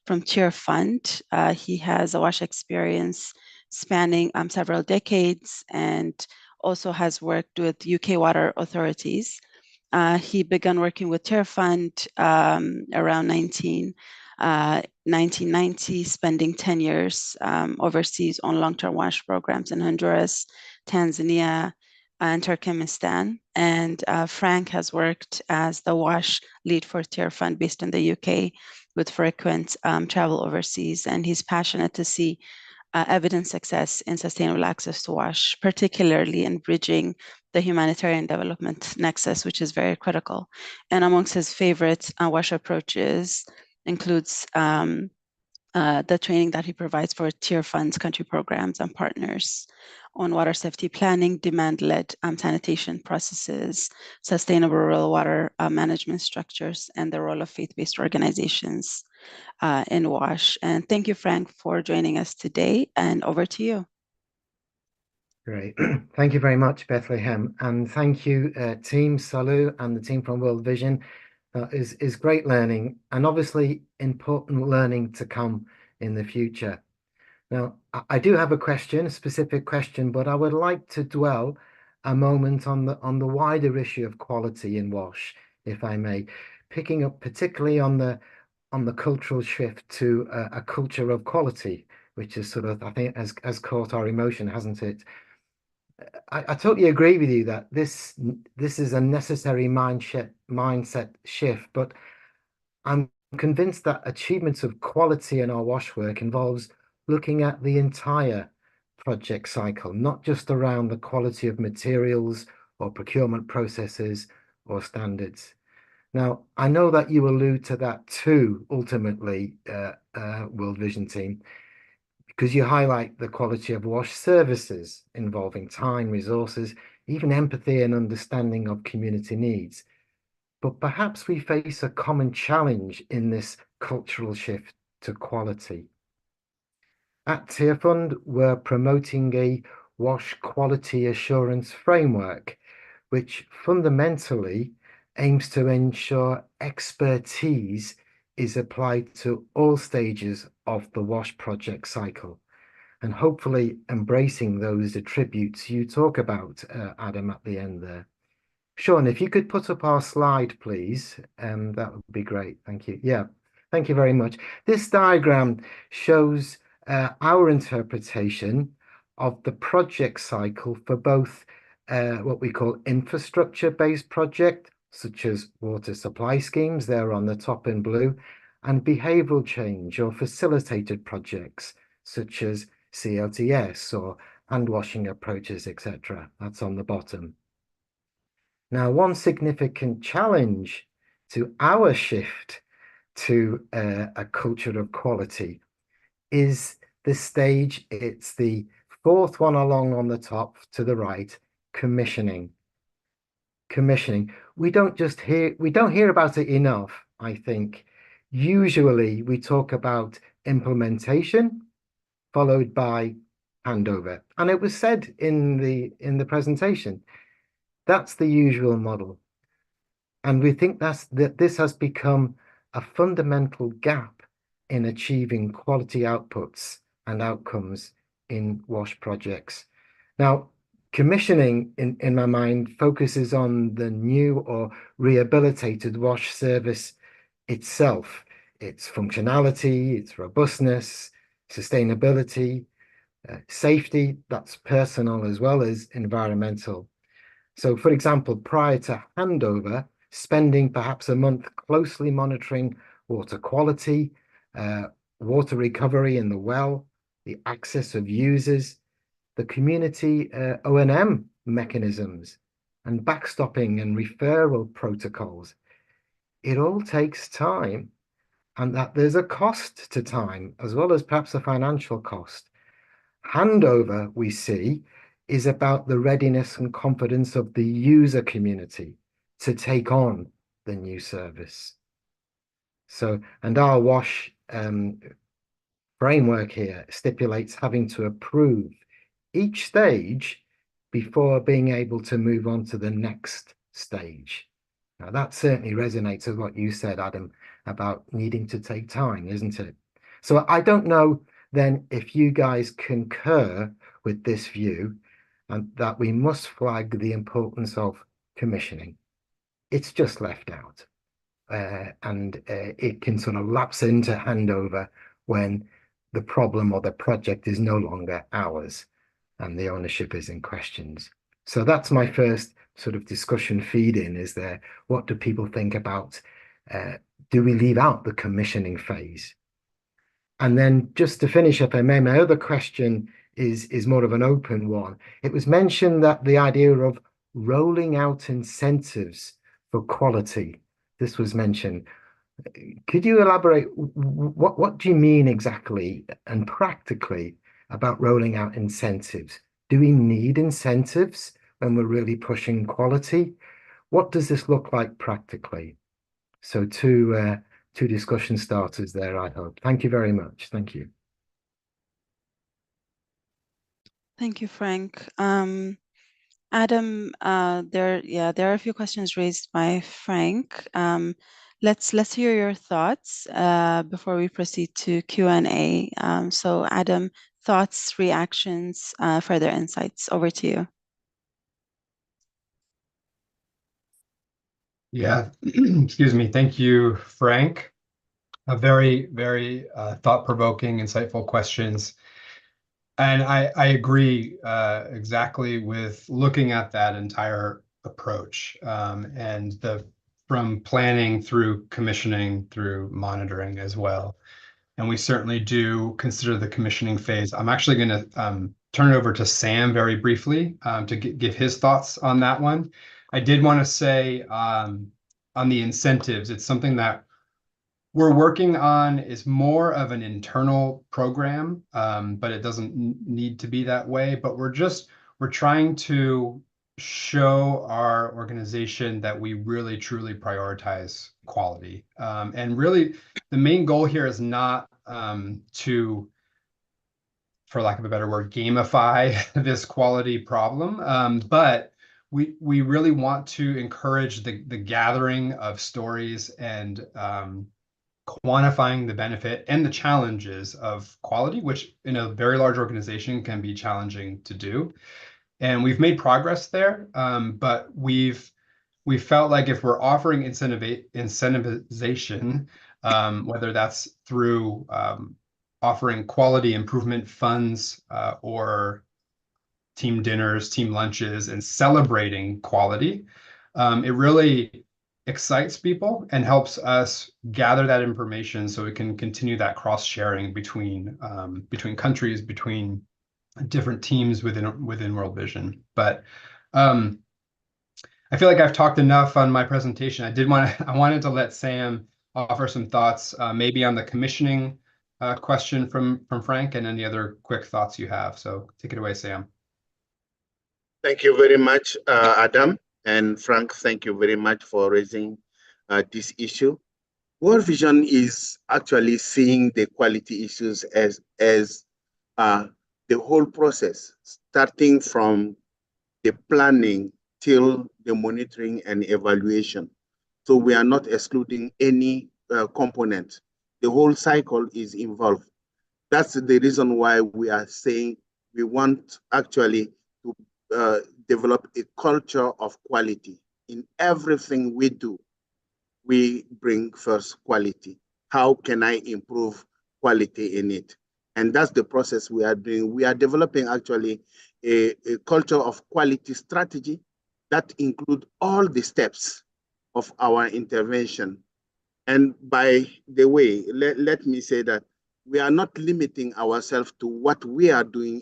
from Tier Fund. He has a WASH experience spanning several decades and also has worked with UK water authorities. He began working with Tier Fund around 1990, spending 10 years overseas on long-term WASH programs in Honduras, Tanzania, and Turkmenistan. And Frank has worked as the WASH lead for Tier Fund based in the UK with frequent travel overseas. And he's passionate to see evident success in sustainable access to WASH, particularly in bridging the humanitarian development nexus, which is very critical. And amongst his favorite WASH approaches includes the training that he provides for Tier Funds, country programs, and partners on water safety planning, demand-led sanitation processes, sustainable rural water management structures, and the role of faith-based organizations in WASH. And thank you, Frank, for joining us today. And over to you. Great. Thank you very much, Bethlehem. And thank you, Team Salu and the team from World Vision. Is great learning and obviously important learning to come in the future. Now, I do have a question, a specific question, but I would like to dwell a moment on the wider issue of quality in WASH, if I may, picking up particularly on the cultural shift to a culture of quality, which is sort of, I think, has caught our emotion, hasn't it? I totally agree with you that this is a necessary mindset shift, but I'm convinced that achievement of quality in our WASH work involves looking at the entire project cycle, not just around the quality of materials or procurement processes or standards. Now, I know that you allude to that too, ultimately, World Vision team, because you highlight the quality of WASH services involving time, resources, even empathy and understanding of community needs. But perhaps we face a common challenge in this cultural shift to quality. At Tier Fund, we're promoting a WASH quality assurance framework, which fundamentally aims to ensure expertise is applied to all stages of the WASH project cycle, and hopefully embracing those attributes you talk about, Adam, at the end there. Sean, if you could put up our slide, please, that would be great. Thank you. Yeah, thank you very much. This diagram shows our interpretation of the project cycle for both what we call infrastructure-based project, such as water supply schemes, they're on the top in blue, and behavioral change or facilitated projects, such as CLTS or hand washing approaches, etc. That's on the bottom. Now, one significant challenge to our shift to a culture of quality is the stage. It's the fourth one along on the top to the right, commissioning. We don't hear about it enough, I think. Usually we talk about implementation followed by handover. And it was said in the presentation, that's the usual model. And we think that this has become a fundamental gap in achieving quality outputs and outcomes in WASH projects. Now, commissioning, in my mind, focuses on the new or rehabilitated WASH service itself, its functionality, its robustness, sustainability, safety, that's personal as well as environmental. So, for example, prior to handover, spending perhaps a month closely monitoring water quality, water recovery in the well, the access of users, the community O&M mechanisms, and backstopping and referral protocols. It all takes time, and that there's a cost to time as well as perhaps a financial cost. Handover, we see, is about the readiness and confidence of the user community to take on the new service. So, and our WASH framework here stipulates having to approve each stage before being able to move on to the next stage. Now, that certainly resonates with what you said, Adam, about needing to take time, isn't it? So I don't know then if you guys concur with this view and that we must flag the importance of commissioning. It's just left out. And it can sort of lapse into handover when the problem or the project is no longer ours and the ownership is in questions. So that's my first sort of discussion feed in, is there, what do people think about, do we leave out the commissioning phase? And then just to finish, if I may, my other question is more of an open one. It was mentioned that the idea of rolling out incentives for quality, this was mentioned. Could you elaborate, what do you mean exactly and practically about rolling out incentives? Do we need incentives when we're really pushing quality? What does this look like practically? So two discussion starters there, I hope. Thank you very much. Thank you. Thank you, Frank. Adam, there are a few questions raised by Frank. Let's hear your thoughts before we proceed to Q&A. So Adam, thoughts, reactions, further insights, over to you. Yeah, excuse me. Thank you, Frank. A very, very thought-provoking, insightful questions. And I agree exactly with looking at that entire approach, and from planning through commissioning through monitoring as well. And we certainly do consider the commissioning phase. I'm actually going to turn it over to Sam very briefly to give his thoughts on that one. I did want to say on the incentives, it's something that we're working on, is more of an internal program, but it doesn't need to be that way. But we're trying to show our organization that we really truly prioritize quality. And really, the main goal here is not to, for lack of a better word, gamify this quality problem, but we really want to encourage the gathering of stories and quantifying the benefit and the challenges of quality, which in a very large organization can be challenging to do. And we've made progress there, but we felt like if we're offering incentivization, whether that's through offering quality improvement funds or team dinners, team lunches, and celebrating quality, it really excites people and helps us gather that information so we can continue that cross-sharing between countries, between different teams within World Vision. But I feel like I've talked enough on my presentation. I wanted to let Sam offer some thoughts, maybe on the commissioning question from Frank, and any other quick thoughts you have. So take it away, Sam. Thank you very much, Adam. And Frank, thank you very much for raising this issue. World Vision is actually seeing the quality issues as the whole process, starting from the planning till the monitoring and evaluation. So we are not excluding any component. The whole cycle is involved. That's the reason why we are saying we want actually to develop a culture of quality. In everything we do, we bring first quality. How can I improve quality in it? And that's the process we are doing. We are developing actually a culture of quality strategy that includes all the steps of our intervention. And by the way, let me say that we are not limiting ourselves to what we are doing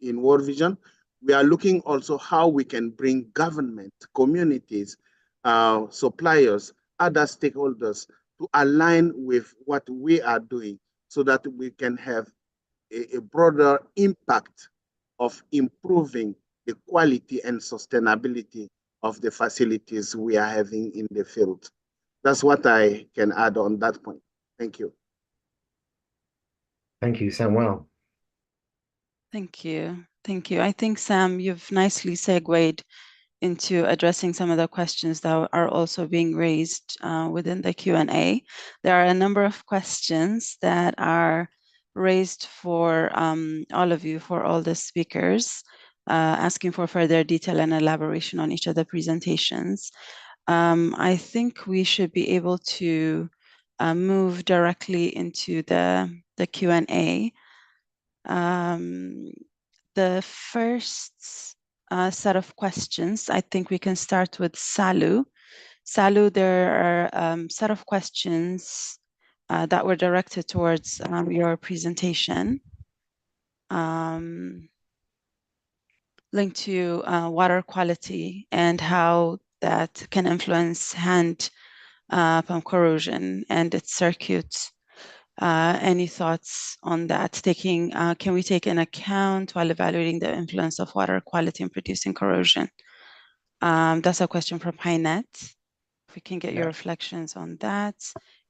in World Vision. We are looking also how we can bring government, communities, suppliers, other stakeholders to align with what we are doing so that we can have a broader impact of improving the quality and sustainability of the facilities we are having in the field. That's what I can add on that point. Thank you. Thank you, Samuel. Thank you. Thank you. I think, Sam, you've nicely segued into addressing some of the questions that are also being raised within the Q&A. There are a number of questions that are raised for all of you, for all the speakers, asking for further detail and elaboration on each of the presentations. I think we should be able to move directly into the Q&A. The first set of questions, I think we can start with Salu. Salu, there are a set of questions that were directed towards your presentation, linked to water quality and how that can influence hand pump corrosion and its circuits. Any thoughts on that? Can we take in account while evaluating the influence of water quality in producing corrosion? That's a question from Hainet. If we can get your reflections on that.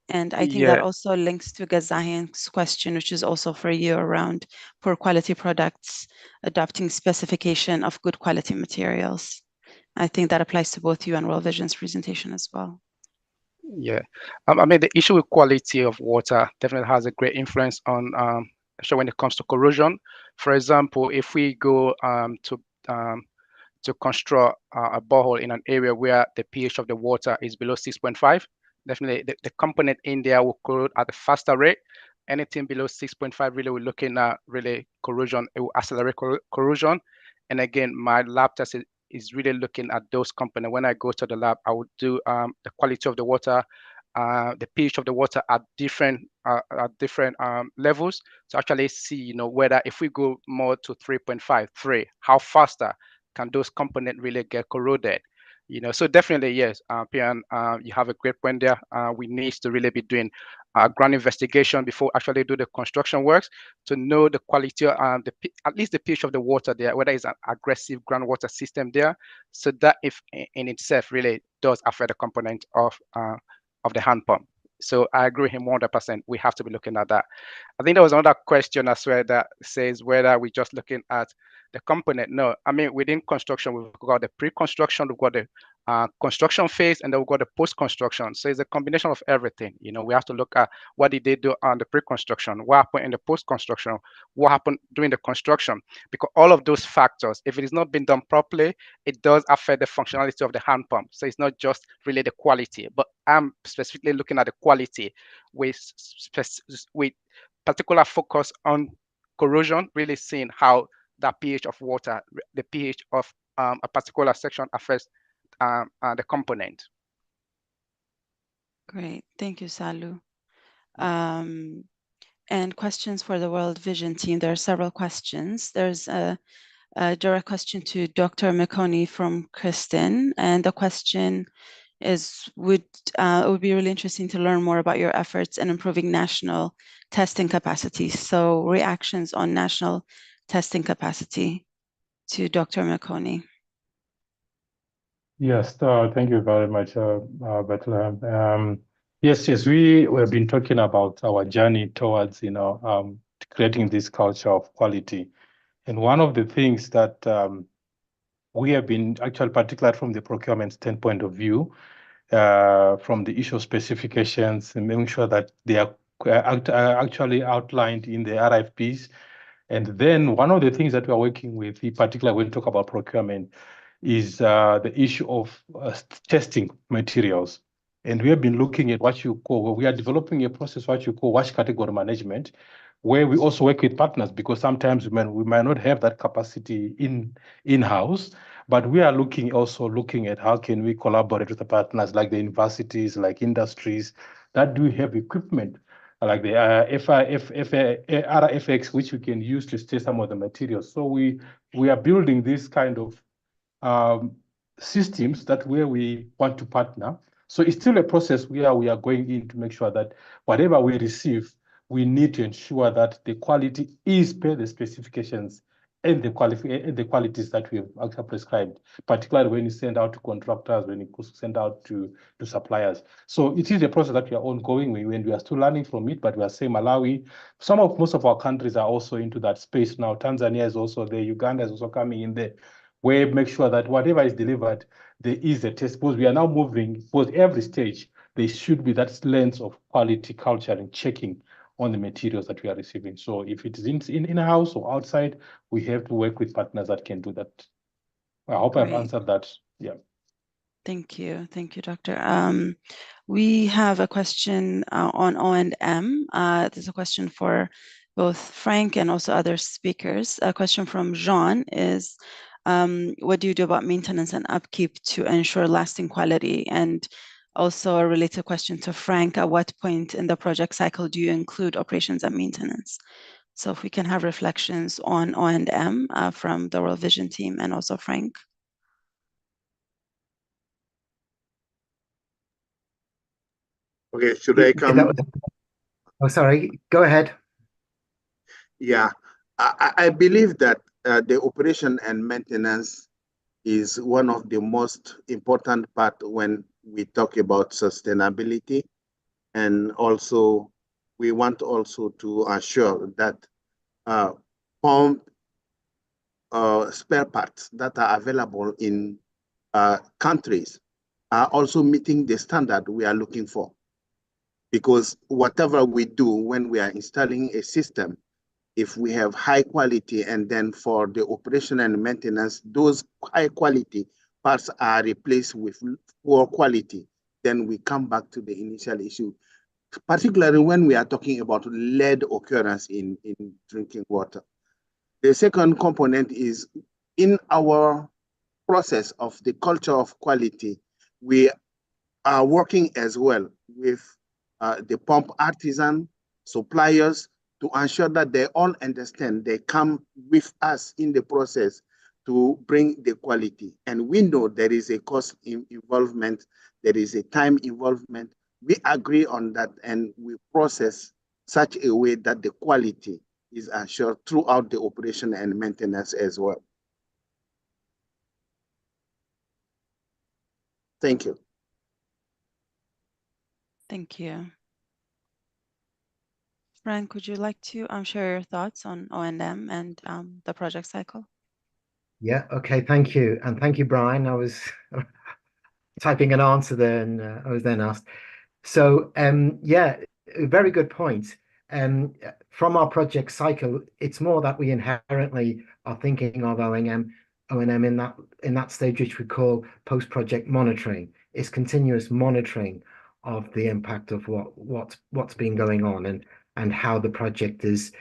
And I think that also links to Gazahian's question, which is also for you around poor quality products, adopting specification of good quality materials. I think that applies to both you and World Vision's presentation as well. Yeah, I mean, the issue with quality of water definitely has a great influence on, so when it comes to corrosion. For example, if we go to construct a borehole in an area where the pH of the water is below 6.5, definitely the component in there will corrode at a faster rate. Anything below 6.5, really, we're looking at really corrosion. It will accelerate corrosion. And again, my lab test is really looking at those components. When I go to the lab, I would do the quality of the water, the pH of the water at different levels to actually see, whether if we go more to 3.5, 3, how faster can those components really get corroded? So definitely, yes, Pian, you have a great point there. We need to really be doing ground investigation before actually do the construction works to know the quality, at least the pH of the water there, whether it's an aggressive groundwater system there, so that if in itself really does affect the component of the hand pump. So I agree with him 100%. We have to be looking at that. I think there was another question as well that says whether we're just looking at the component. No, I mean, within construction, we've got the pre-construction, we've got the construction phase, and then we've got the post-construction. So it's a combination of everything. We have to look at what did they do on the pre-construction, what happened in the post-construction, what happened during the construction, because all of those factors, if it is not being done properly, it does affect the functionality of the hand pump. So it's not just really the quality, but I'm specifically looking at the quality with particular focus on corrosion, really seeing how that pH of water, the pH of a particular section affects the component. Great, thank you, Salu. And questions for the World Vision team. There are several questions. There's a direct question to Dr. McConey from Kristen, and the question is, it would be really interesting to learn more about your efforts in improving national testing capacity. So reactions on national testing capacity to Dr. McConey. Yes, thank you very much, Bethlehem. Yes, we have been talking about our journey towards, creating this culture of quality. And one of the things that we have been actually, particularly from the procurement standpoint of view, from the issue of specifications and making sure that they are actually outlined in the RFPs. And then one of the things that we are working with, in particular when we talk about procurement, is the issue of testing materials. And we have been looking at we are developing a process, what you call wash category management, where we also work with partners, because sometimes we might not have that capacity in-house, but we are also looking at how can we collaborate with the partners like the universities, like industries that do have equipment like the RFX, which we can use to state some of the materials. So we are building this kind of systems that where we want to partner. So it's still a process where we are going in to make sure that whatever we receive, we need to ensure that the quality is per the specifications and the qualities that we have actually prescribed, particularly when you send out to contractors, when you send out to suppliers. So it is a process that we are ongoing when we are still learning from it, but we are saying Malawi, most of our countries are also into that space now. Tanzania is also there, Uganda is also coming in there, where make sure that whatever is delivered, there is a test. Because we are now moving, because every stage, there should be that lens of quality culture and checking on the materials that we are receiving. So if it is in-house or outside, we have to work with partners that can do that. I hope I've answered that. Yeah. Thank you, Doctor. We have a question on O&M. There's a question for both Frank and also other speakers. A question from Jean is, what do you do about maintenance and upkeep to ensure lasting quality? And also a related question to Frank, at what point in the project cycle do you include operations and maintenance? So if we can have reflections on O&M from the World Vision team and also Frank. Okay, should I come? Oh, sorry, go ahead. Yeah, I believe that the operation and maintenance is one of the most important part when we talk about sustainability. And also, we want also to assure that pump spare parts that are available in countries are also meeting the standard we are looking for. Because whatever we do when we are installing a system, if we have high quality and then for the operation and maintenance, those high quality parts are replaced with poor quality, then we come back to the initial issue, particularly when we are talking about lead occurrence in drinking water. The second component is in our process of the culture of quality, we are working as well with the pump artisan, suppliers, to ensure that they all understand they come with us in the process to bring the quality. And we know there is a cost involvement, there is a time involvement. We agree on that and we process such a way that the quality is assured throughout the operation and maintenance as well. Thank you. Thank you. Frank, would you like to share your thoughts on O&M and the project cycle? Yeah, okay, thank you. And thank you, Brian. I was typing an answer there and I was then asked. So, yeah, a very good point. From our project cycle, it's more that we inherently are thinking of O&M in that stage, which we call post-project monitoring. It's continuous monitoring of the impact of what's been going on and how the project is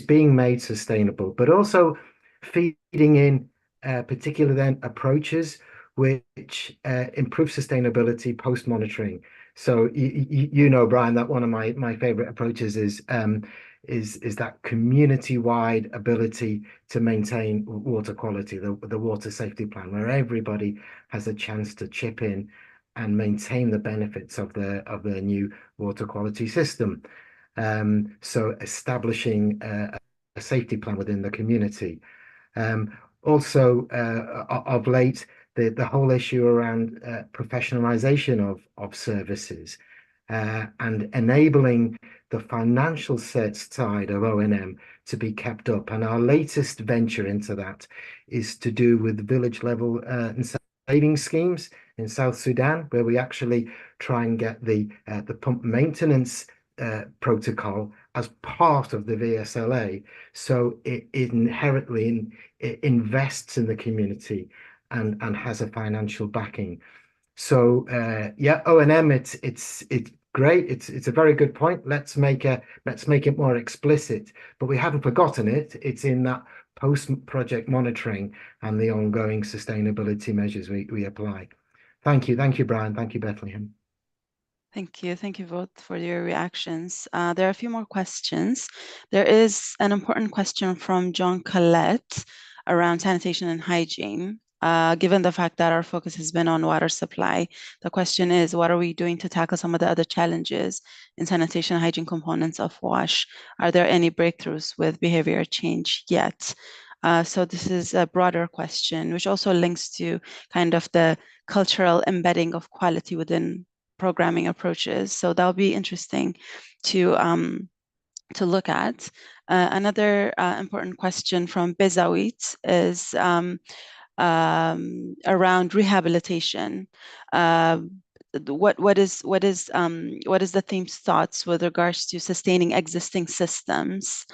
being made sustainable, but also feeding in particular then approaches which improve sustainability post monitoring. So you know, Brian, that one of my favorite approaches is that community-wide ability to maintain water quality, the water safety plan, where everybody has a chance to chip in and maintain the benefits of the new water quality system. So establishing a safety plan within the community. Also, of late, the whole issue around professionalization of services and enabling the financial side of O&M to be kept up. And our latest venture into that is to do with village level saving schemes in South Sudan, where we actually try and get the pump maintenance protocol as part of the VSLA, so it inherently invests in the community and has a financial backing. So yeah, O&M, it's great. It's a very good point. Let's make it more explicit, but we haven't forgotten it. It's in that post-project monitoring and the ongoing sustainability measures we apply. Thank you, Brian. Thank you, Bethlehem. Thank you. Thank you both for your reactions. There are a few more questions. There is an important question from John Collette around sanitation and hygiene. Given the fact that our focus has been on water supply, the question is, what are we doing to tackle some of the other challenges in sanitation and hygiene components of WASH? Are there any breakthroughs with behavior change yet? So this is a broader question, which also links to kind of the cultural embedding of quality within programming approaches. So that'll be interesting to look at. Another important question from Bezawit is around rehabilitation. What is the theme's thoughts with regards to sustaining existing systems,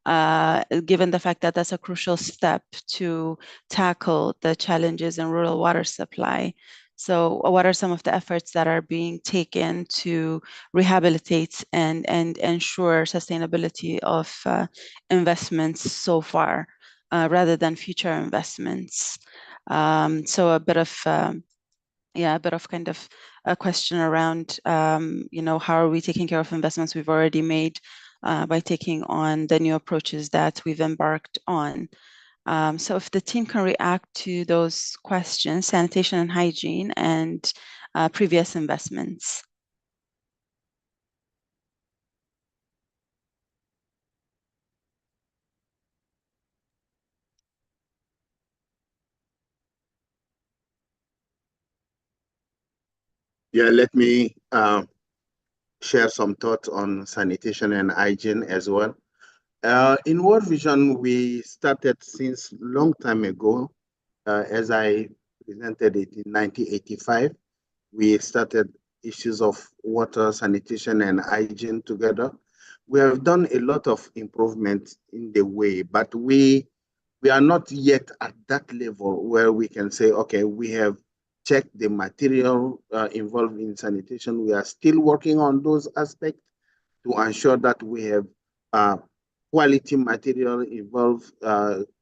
given the fact that that's a crucial step to tackle the challenges in rural water supply? So what are some of the efforts that are being taken to rehabilitate and ensure sustainability of investments so far, rather than future investments? So a bit of kind of a question around, how are we taking care of investments we've already made by taking on the new approaches that we've embarked on. So if the team can react to those questions, sanitation and hygiene and previous investments. Yeah, let me share some thoughts on sanitation and hygiene as well. In World Vision, we started since long time ago, as I presented it in 1985. We started issues of water, sanitation, and hygiene together. We have done a lot of improvement in the way, but we are not yet at that level where we can say, okay, we have checked the material involved in sanitation. We are still working on those aspects to ensure that we have uh, quality material involved,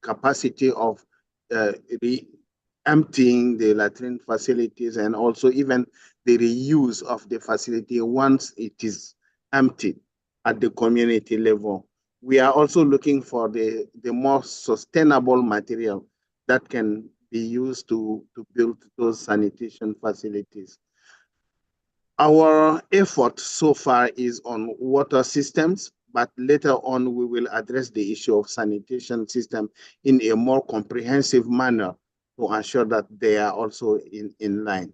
capacity of emptying the latrine facilities, and also even the reuse of the facility once it is emptied at the community level. We are also looking for the more sustainable material that can be used to build those sanitation facilities. Our effort so far is on water systems, but later on we will address the issue of sanitation system in a more comprehensive manner to ensure that they are also in line.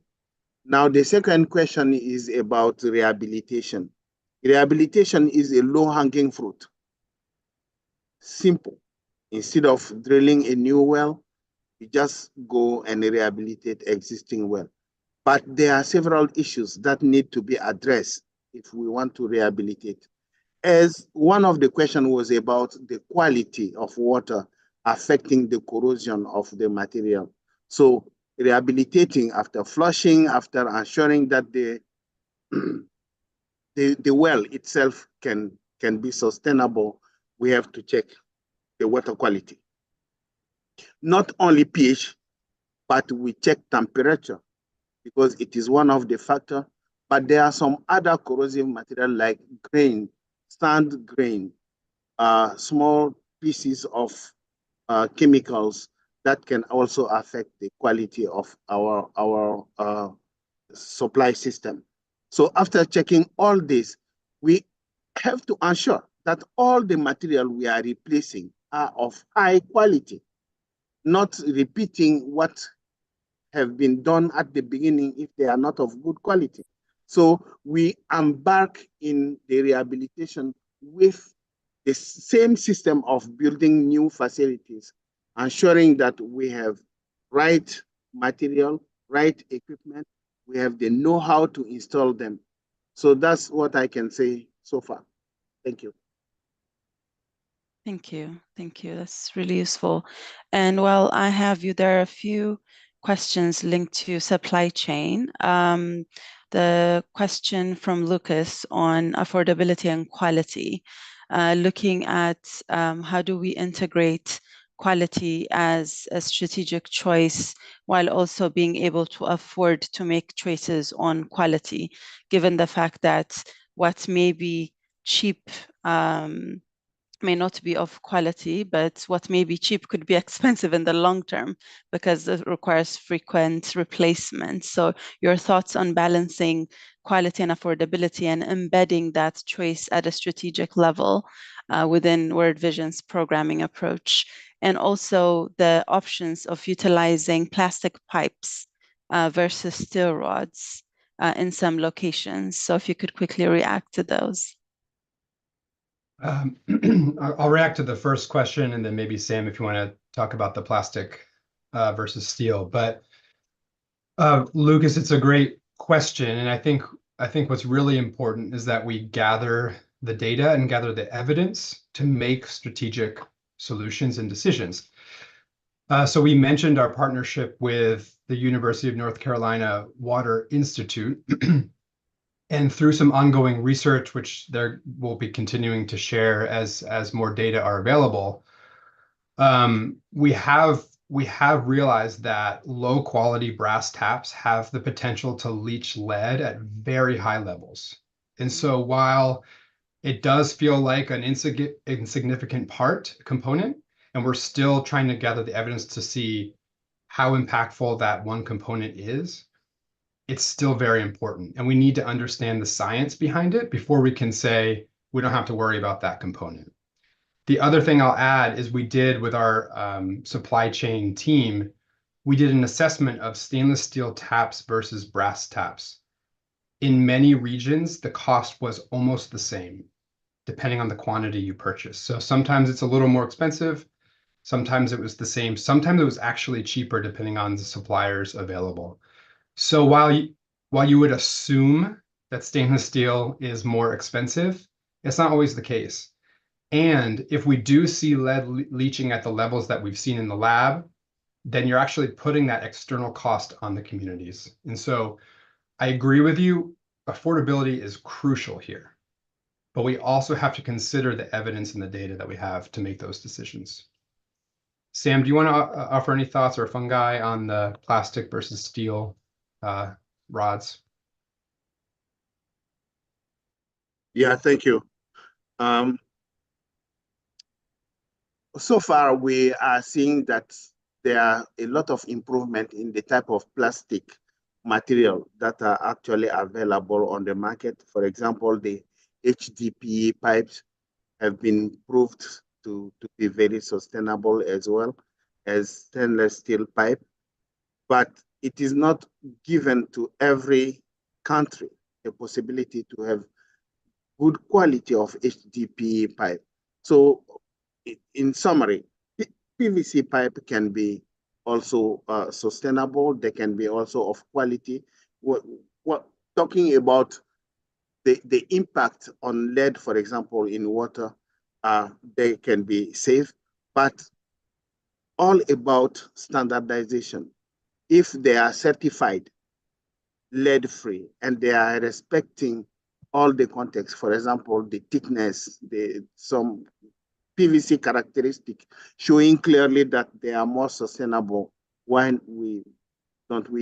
Now, the second question is about rehabilitation. Rehabilitation is a low-hanging fruit. Simple. Instead of drilling a new well, you just go and rehabilitate existing well. But there are several issues that need to be addressed if we want to rehabilitate. As one of the questions was about the quality of water affecting the corrosion of the material. So rehabilitating after flushing, after ensuring that the well itself can be sustainable, we have to check the water quality. Not only pH, but we check temperature, because it is one of the factors. But there are some other corrosive material like grain, sand grain, small pieces of chemicals that can also affect the quality of our supply system. So after checking all this, we have to ensure that all the material we are replacing are of high quality, not repeating what have been done at the beginning if they are not of good quality. So we embark in the rehabilitation with the same system of building new facilities, ensuring that we have right material, right equipment, we have the know-how to install them. So that's what I can say so far. Thank you. Thank you. Thank you. That's really useful. And while I have you, there are a few questions linked to supply chain. The question from Lucas on affordability and quality, looking at how do we integrate quality as a strategic choice while also being able to afford to make choices on quality, given the fact that what may be cheap may not be of quality, but what may be cheap could be expensive in the long term because it requires frequent replacement. So your thoughts on balancing quality and affordability and embedding that choice at a strategic level within World Vision's programming approach, and also the options of utilizing plastic pipes versus steel rods in some locations. So if you could quickly react to those. I'll react to the first question, and then maybe Sam, if you want to talk about the plastic versus steel. But Lucas, it's a great question, and I think what's really important is that we gather the data and gather the evidence to make strategic solutions and decisions. So we mentioned our partnership with the University of North Carolina Water Institute. And through some ongoing research, which there will be continuing to share as more data are available, we have realized that low quality brass taps have the potential to leach lead at very high levels. And so while it does feel like an insignificant component, and we're still trying to gather the evidence to see how impactful that one component is, it's still very important. And we need to understand the science behind it before we can say we don't have to worry about that component. The other thing I'll add is we did with our supply chain team, we did an assessment of stainless steel taps versus brass taps. In many regions, the cost was almost the same, depending on the quantity you purchase. So sometimes it's a little more expensive, sometimes it was the same, sometimes it was actually cheaper depending on the suppliers available. So while you would assume that stainless steel is more expensive, it's not always the case. And if we do see lead leaching at the levels that we've seen in the lab, then you're actually putting that external cost on the communities. And so I agree with you, affordability is crucial here, but we also have to consider the evidence and the data that we have to make those decisions. Sam, do you want to offer any thoughts or fungi on the plastic versus steel rods? Yeah, thank you. So far, we are seeing that there are a lot of improvement in the type of plastic material that are actually available on the market. For example, the HDPE pipes have been proved to be very sustainable as well as stainless steel pipe. But it is not given to every country the possibility to have good quality of HDPE pipe. So in summary, PVC pipe can be also sustainable. They can be also of quality. Talking about the impact on lead, for example, in water, they can be safe, but all about standardization. If they are certified lead-free and they are respecting all the context, for example, the thickness, some PVC characteristic showing clearly that they are more sustainable when we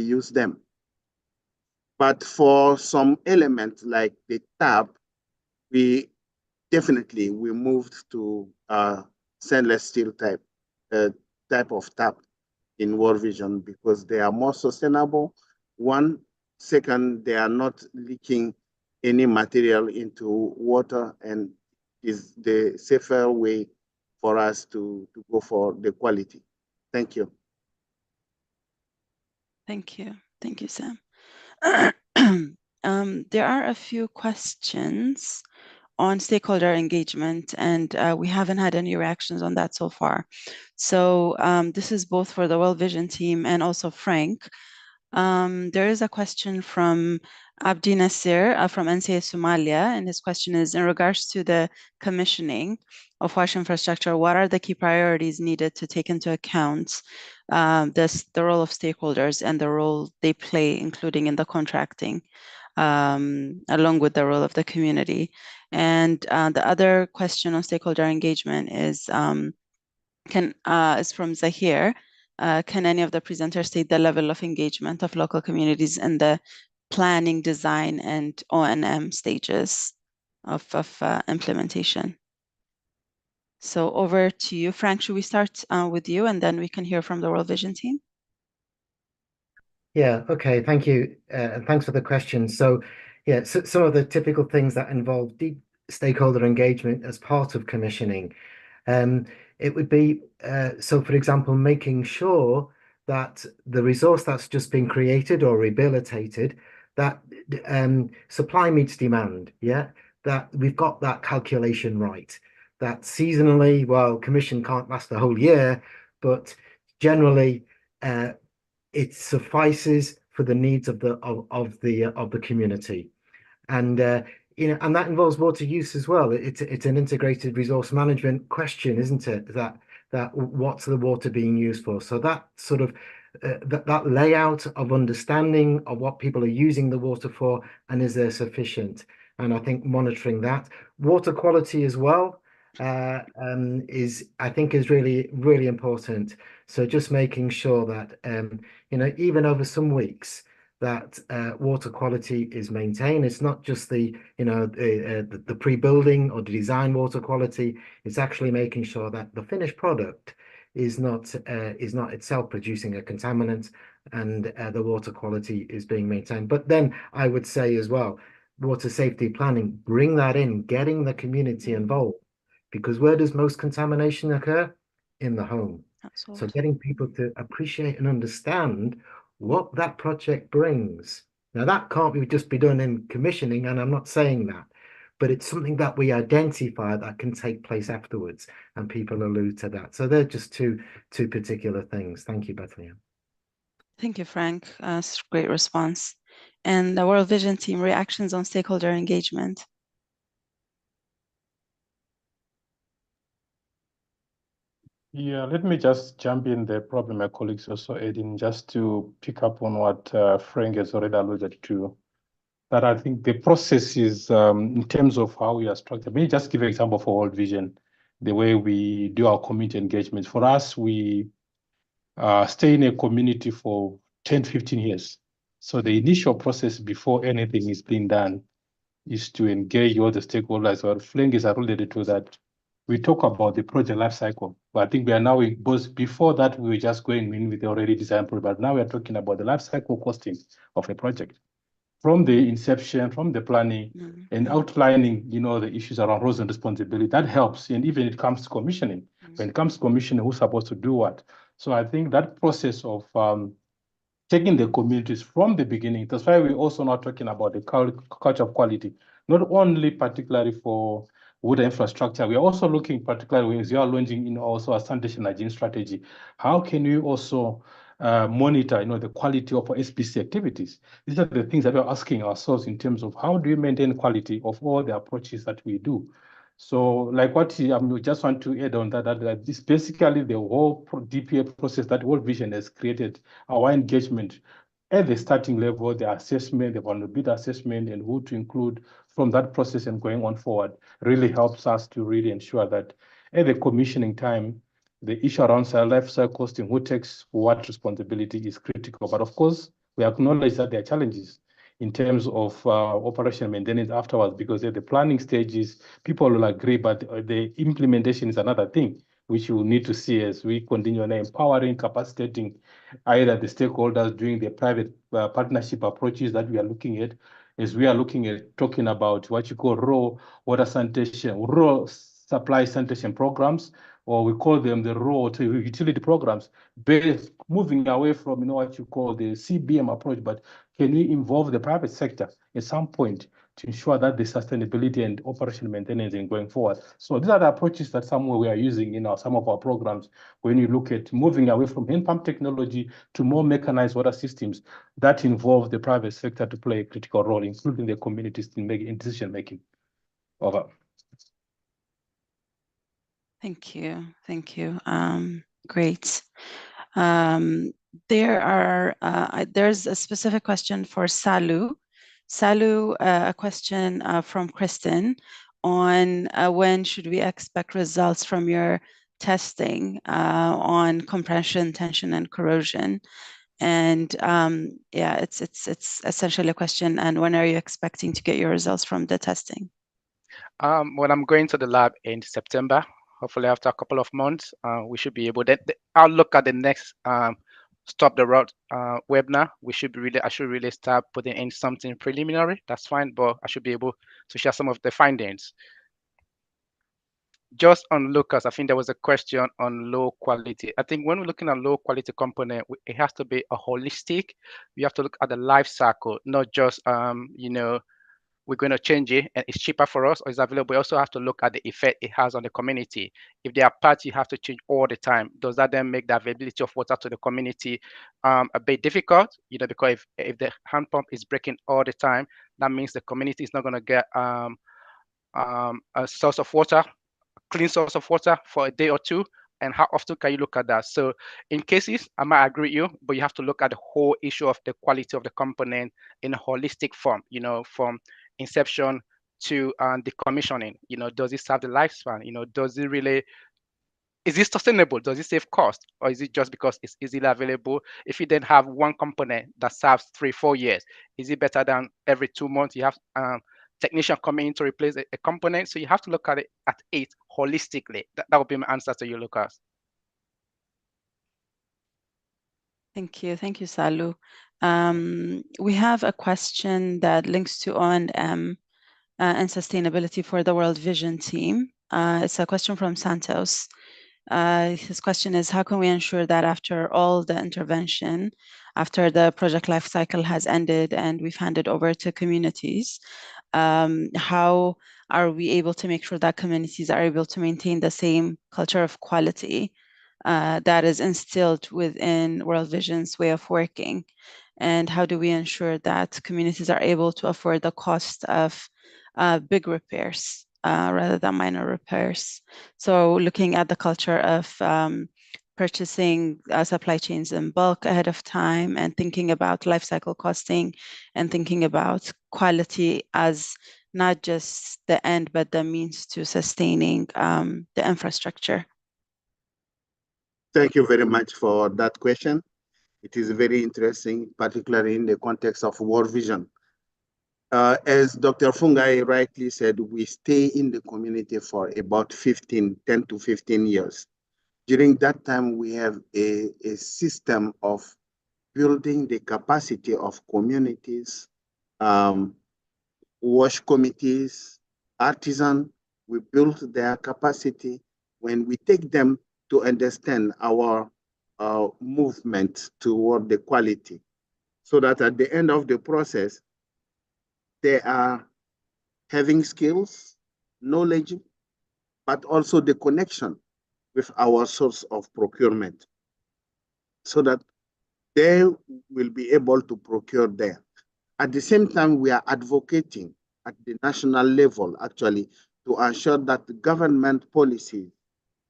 use them. But for some elements like the tap, we moved to stainless steel type of tap in World Vision because they are more sustainable. One, second, they are not leaking any material into water, and is the safer way for us to go for the quality. Thank you. Thank you. Thank you, Sam. There are a few questions on stakeholder engagement, and we haven't had any reactions on that so far. So this is both for the World Vision team and also Frank. There is a question from Abdi Nasir from NCA Somalia, and his question is, in regards to the commissioning of WASH infrastructure, what are the key priorities needed to take into account the role of stakeholders and the role they play, including in the contracting, along with the role of the community? And the other question on stakeholder engagement is, is from Zahir. Can any of the presenters state the level of engagement of local communities in the planning, design, and O&M stages of implementation? So over to you, Frank. Should we start with you, and then we can hear from the World Vision team? Yeah, okay, thank you. And thanks for the question. So, yeah, so some of the typical things that involve deep stakeholder engagement as part of commissioning. It would be, so for example, making sure that the resource that's just been created or rehabilitated, that supply meets demand, yeah, that we've got that calculation right, that seasonally, well, commission can't last the whole year, but generally, it suffices for the needs of the community, and and that involves water use as well. It's an integrated resource management question, isn't it? That what's the water being used for? So that sort of that layout of understanding of what people are using the water for, and is there sufficient? And I think monitoring that water quality as well is, I think, is really important. So just making sure that even over some weeks, that water quality is maintained. It's not just the pre-building or the design water quality. It's actually making sure that the finished product is not itself producing a contaminant, and the water quality is being maintained. But then I would say as well, water safety planning, bring that in, getting the community involved, because where does most contamination occur? In the home. So getting people to appreciate and understand what that project brings. Now, that can't just be done in commissioning, and I'm not saying that, but it's something that we identify that can take place afterwards, and people allude to that. So they're just two particular things. Thank you, Bethlehem. Thank you, Frank. Great response. And the World Vision team, reactions on stakeholder engagement. Yeah, let me just jump in there. Probably my colleagues also adding, just to pick up on what Frank has already alluded to. That I think the process is in terms of how we are structured. Let me just give an example for World Vision, the way we do our community engagement. For us, we stay in a community for 10, 15 years. So the initial process before anything is being done is to engage all the stakeholders. Well, Frank is alluded to that. We talk about the project life cycle, but I think we are now, because before that we were just going in with the already designed project, but now we are talking about the life cycle costing of a project. From the inception, from the planning, and outlining, the issues around roles and responsibility, that helps. And even it comes to commissioning, when it comes to commissioning, who's supposed to do what. So I think that process of taking the communities from the beginning, that's why we're also not talking about the culture of quality, not only particularly for water infrastructure, we are also looking particularly as you are launching also a sanitation hygiene strategy. How can we also monitor the quality of our SPC activities? These are the things that we're asking ourselves in terms of how do we maintain quality of all the approaches that we do. So like what we just want to add on that this basically the whole DPA process that World Vision has created, our engagement at the starting level, the assessment, the vulnerability assessment, and who to include from that process and going on forward really helps us to really ensure that at the commissioning time, the issue around life cycle costing, who takes what responsibility is critical. But of course, we acknowledge that there are challenges in terms of operation maintenance afterwards, because at the planning stages, people will agree, but the implementation is another thing, which you will need to see as we continue on empowering, capacitating either the stakeholders doing the private partnership approaches that we are looking at, as we are looking at talking about what you call raw water sanitation, raw supply sanitation programs, or we call them the raw utility programs, moving away from what you call the CBM approach, but can we involve the private sector at some point to ensure that the sustainability and operation maintenance is going forward? So these are the approaches that somewhere we are using in some of our programs. When you look at moving away from hand pump technology to more mechanized water systems that involve the private sector to play a critical role, including the communities in decision making. Over. Thank you. Great. There's a specific question for Salu. Salu, a question from Kristen on when should we expect results from your testing on compression, tension, and corrosion. And yeah, it's essentially a question. And when are you expecting to get your results from the testing? When I'm going to the lab in September, hopefully after a couple of months, we should be able. I'll look at the next stop the road webinar. I should really start putting in something preliminary. That's fine, but I should be able to share some of the findings. Just on Lucas, I think there was a question on low quality. I think when we're looking at low quality component, it has to be a holistic. We have to look at the life cycle, not just we're going to change it and it's cheaper for us or it's available. We also have to look at the effect it has on the community. If there are parts you have to change all the time, does that then make the availability of water to the community a bit difficult? Because if the hand pump is breaking all the time, that means the community is not going to get a source of water, clean source of water for a day or two. And how often can you look at that? So in cases, I might agree with you, but you have to look at the whole issue of the quality of the component in a holistic form, from inception to decommissioning. Does it serve the lifespan? Is it sustainable? Does it save cost? Or is it just because it's easily available? If you then have one component that serves 3-4 years, is it better than every 2 months you have technician coming in to replace a component? So you have to look at it holistically. That would be my answer to you, Lucas. Thank you, Salu. We have a question that links to O&M and sustainability for the World Vision team. It's a question from Santos. His question is, how can we ensure that after all the intervention, after the project life cycle has ended and we've handed over to communities, how are we able to make sure that communities are able to maintain the same culture of quality that is instilled within World Vision's way of working? And how do we ensure that communities are able to afford the cost of big repairs rather than minor repairs? So looking at the culture of purchasing supply chains in bulk ahead of time and thinking about life cycle costing and thinking about quality as not just the end, but the means to sustaining the infrastructure. Thank you very much for that question. It is very interesting, particularly in the context of World Vision. As Dr. Fungai rightly said, we stay in the community for about 10 to 15 years. During that time, we have a system of building the capacity of communities, wash committees, artisan. We build their capacity when we take them to understand our movement toward the quality, so that at the end of the process, they are having skills, knowledge, but also the connection with our source of procurement, so that they will be able to procure there. At the same time, we are advocating at the national level, actually, to ensure that the government policies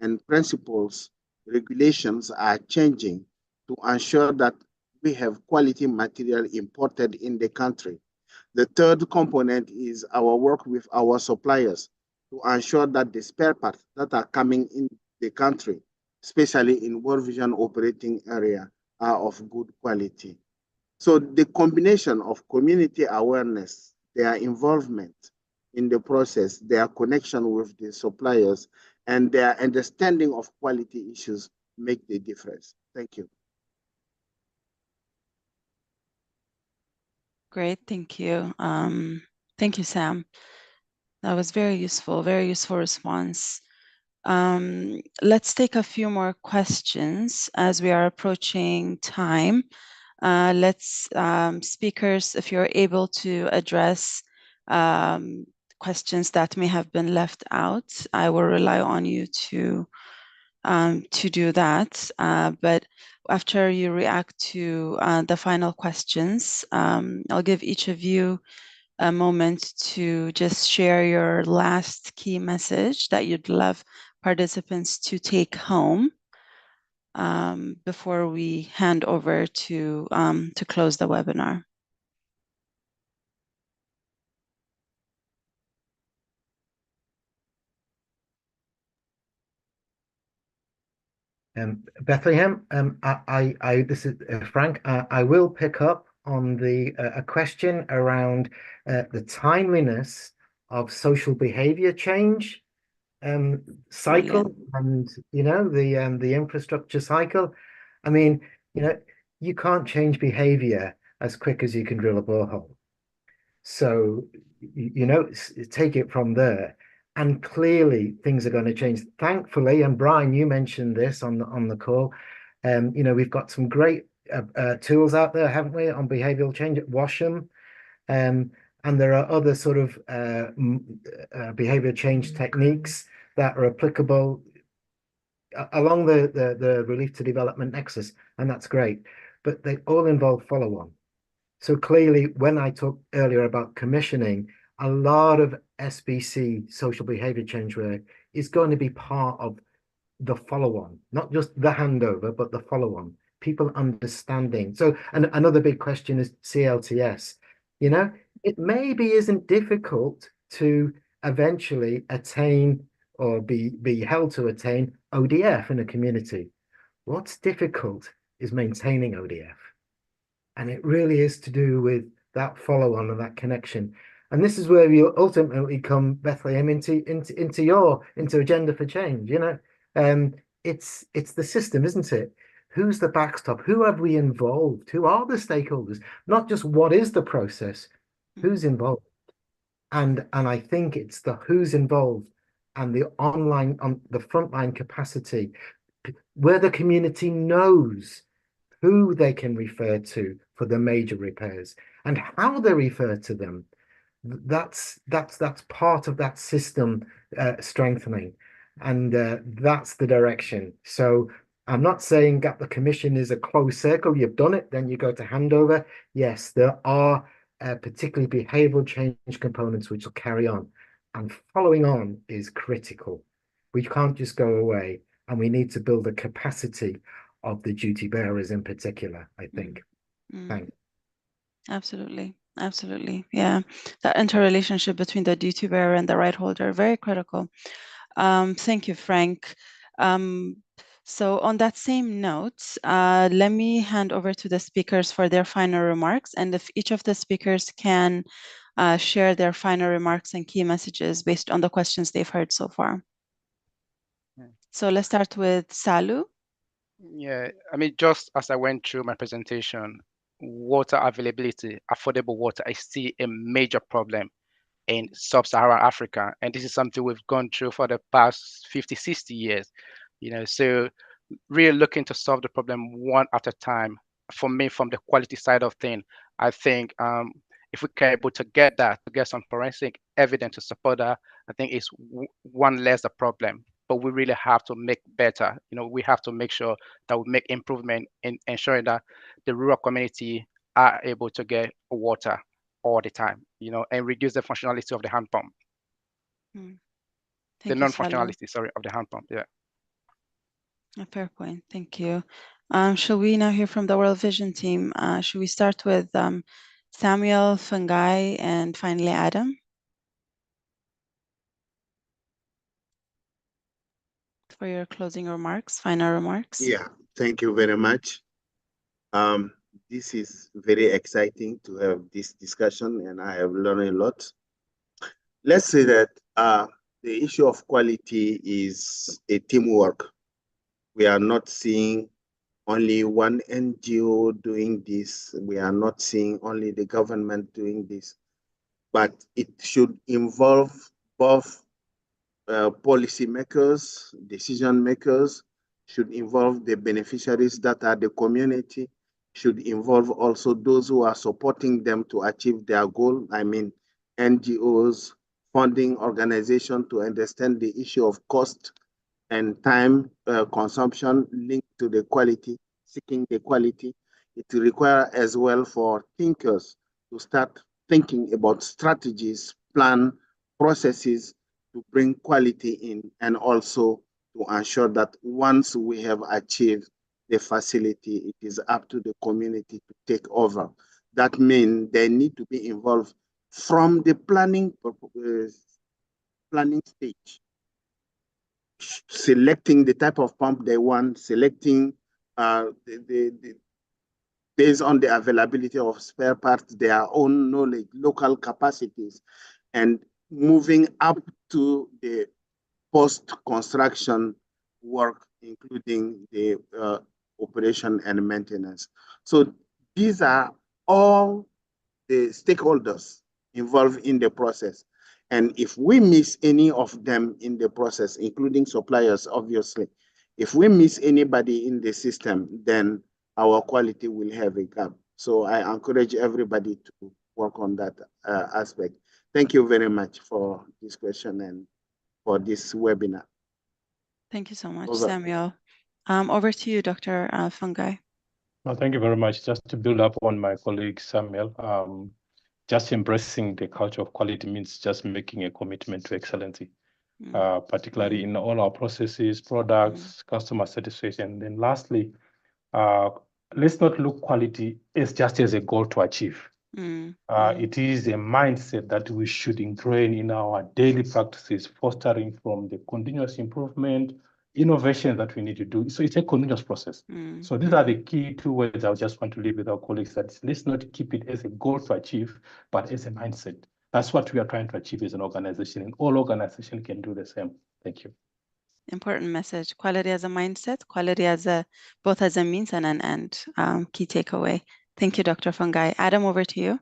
and principles, regulations are changing to ensure that we have quality material imported in the country. The third component is our work with our suppliers to ensure that the spare parts that are coming in the country, especially in World Vision operating area, are of good quality. So the combination of community awareness, their involvement in the process, their connection with the suppliers, and their understanding of quality issues make the difference. Thank you. Great, thank you. Thank you, Sam. That was very useful response. Let's take a few more questions as we are approaching time. Let's, speakers, if you're able to address questions that may have been left out, I will rely on you to do that. But after you react to the final questions, I'll give each of you a moment to just share your last key message that you'd love participants to take home before we hand over to close the webinar. Bethlehem, this is Frank. I will pick up on a question around the timeliness of social behavior change cycle, Brilliant. and the infrastructure cycle. I mean, you can't change behavior as quick as you can drill a borehole. So, take it from there. And clearly things are going to change. Thankfully, and Brian, you mentioned this on the call. We've got some great tools out there, haven't we, on behavioral change at Washam. And there are other sort of behavior change techniques that are applicable along the relief to development nexus, and that's great. But they all involve follow-on. So clearly, when I talked earlier about commissioning, a lot of SBC, social behavior change work, is going to be part of the follow-on, not just the handover, but the follow-on, people understanding. So another big question is CLTS. It maybe isn't difficult to eventually attain or be held to attain ODF in a community. What's difficult is maintaining ODF. And it really is to do with that follow-on and that connection. And this is where you ultimately come, Bethlehem, into Agenda for Change. It's the system, isn't it? Who's the backstop? Who have we involved? Who are the stakeholders? Not just what is the process, who's involved? And I think it's the who's involved and the frontline capacity, where the community knows who they can refer to for the major repairs and how they refer to them. That's part of that system strengthening, and that's the direction. So I'm not saying Gap the Commission is a closed circle. You've done it, then you go to handover. Yes, there are particularly behavioral change components which will carry on, and following on is critical. We can't just go away, and we need to build a capacity of the duty bearers in particular, I think. Thanks. Absolutely. Absolutely. Yeah. That interrelationship between the duty bearer and the right holder, very critical. Thank you, Frank. So on that same note, let me hand over to the speakers for their final remarks. And if each of the speakers can share their final remarks and key messages based on the questions they've heard so far. So let's start with Salu. Yeah, I mean, just as I went through my presentation, water availability, affordable water is still a major problem in sub-Saharan Africa. And this is something we've gone through for the past 50, 60 years, so really looking to solve the problem one at a time. For me, from the quality side of things, I think if we can able to get some forensic evidence to support that, I think it's one less the problem. But we really have to make better. We have to make sure that we make improvement in ensuring that the rural community are able to get water all the time, and reduce the functionality of the hand pump. The non-functionality, of the hand pump. Yeah. A fair point. Thank you. Shall we now hear from the World Vision team? Should we start with Samuel, Fungai, and finally Adam? For your closing remarks, final remarks. Yeah, thank you very much. This is very exciting to have this discussion, and I have learned a lot. Let's say that the issue of quality is a teamwork. We are not seeing only one NGO doing this. We are not seeing only the government doing this, but it should involve both policy makers, decision makers, should involve the beneficiaries that are the community, should involve also those who are supporting them to achieve their goal. I mean, NGOs, funding organizations, to understand the issue of cost and time consumption linked to the quality, seeking the quality. It requires as well for thinkers to start thinking about strategies, plan, processes to bring quality in, and also to ensure that once we have achieved the facility, it is up to the community to take over. That means they need to be involved from the planning stage. selecting the type of pump they want, selecting based on the availability of spare parts, their own knowledge, local capacities, and moving up to the post-construction work, including the operation and maintenance. So these are all the stakeholders involved in the process. And if we miss any of them in the process, including suppliers, obviously, if we miss anybody in the system, then our quality will have a gap. So I encourage everybody to work on that aspect. Thank you very much for this question and for this webinar. Thank you so much, Over. Samuel. Over to you, Dr. Fungai. Well, thank you very much. Just to build up on my colleague Samuel, just embracing the culture of quality means just making a commitment to excellency, particularly in all our processes, products, customer satisfaction. Then lastly, let's not look quality as just as a goal to achieve. It is a mindset that we should ingrain in our daily practices, fostering from the continuous improvement, innovation that we need to do. So it's a continuous process. So these are the key two words I just want to leave with our colleagues, that let's not keep it as a goal to achieve, but as a mindset. That's what we are trying to achieve as an organization, and all organizations can do the same. Thank you. Important message. Quality as a mindset, quality as a both as a means and an end. Key takeaway. Thank you, Dr. Fungai. Adam, over to you.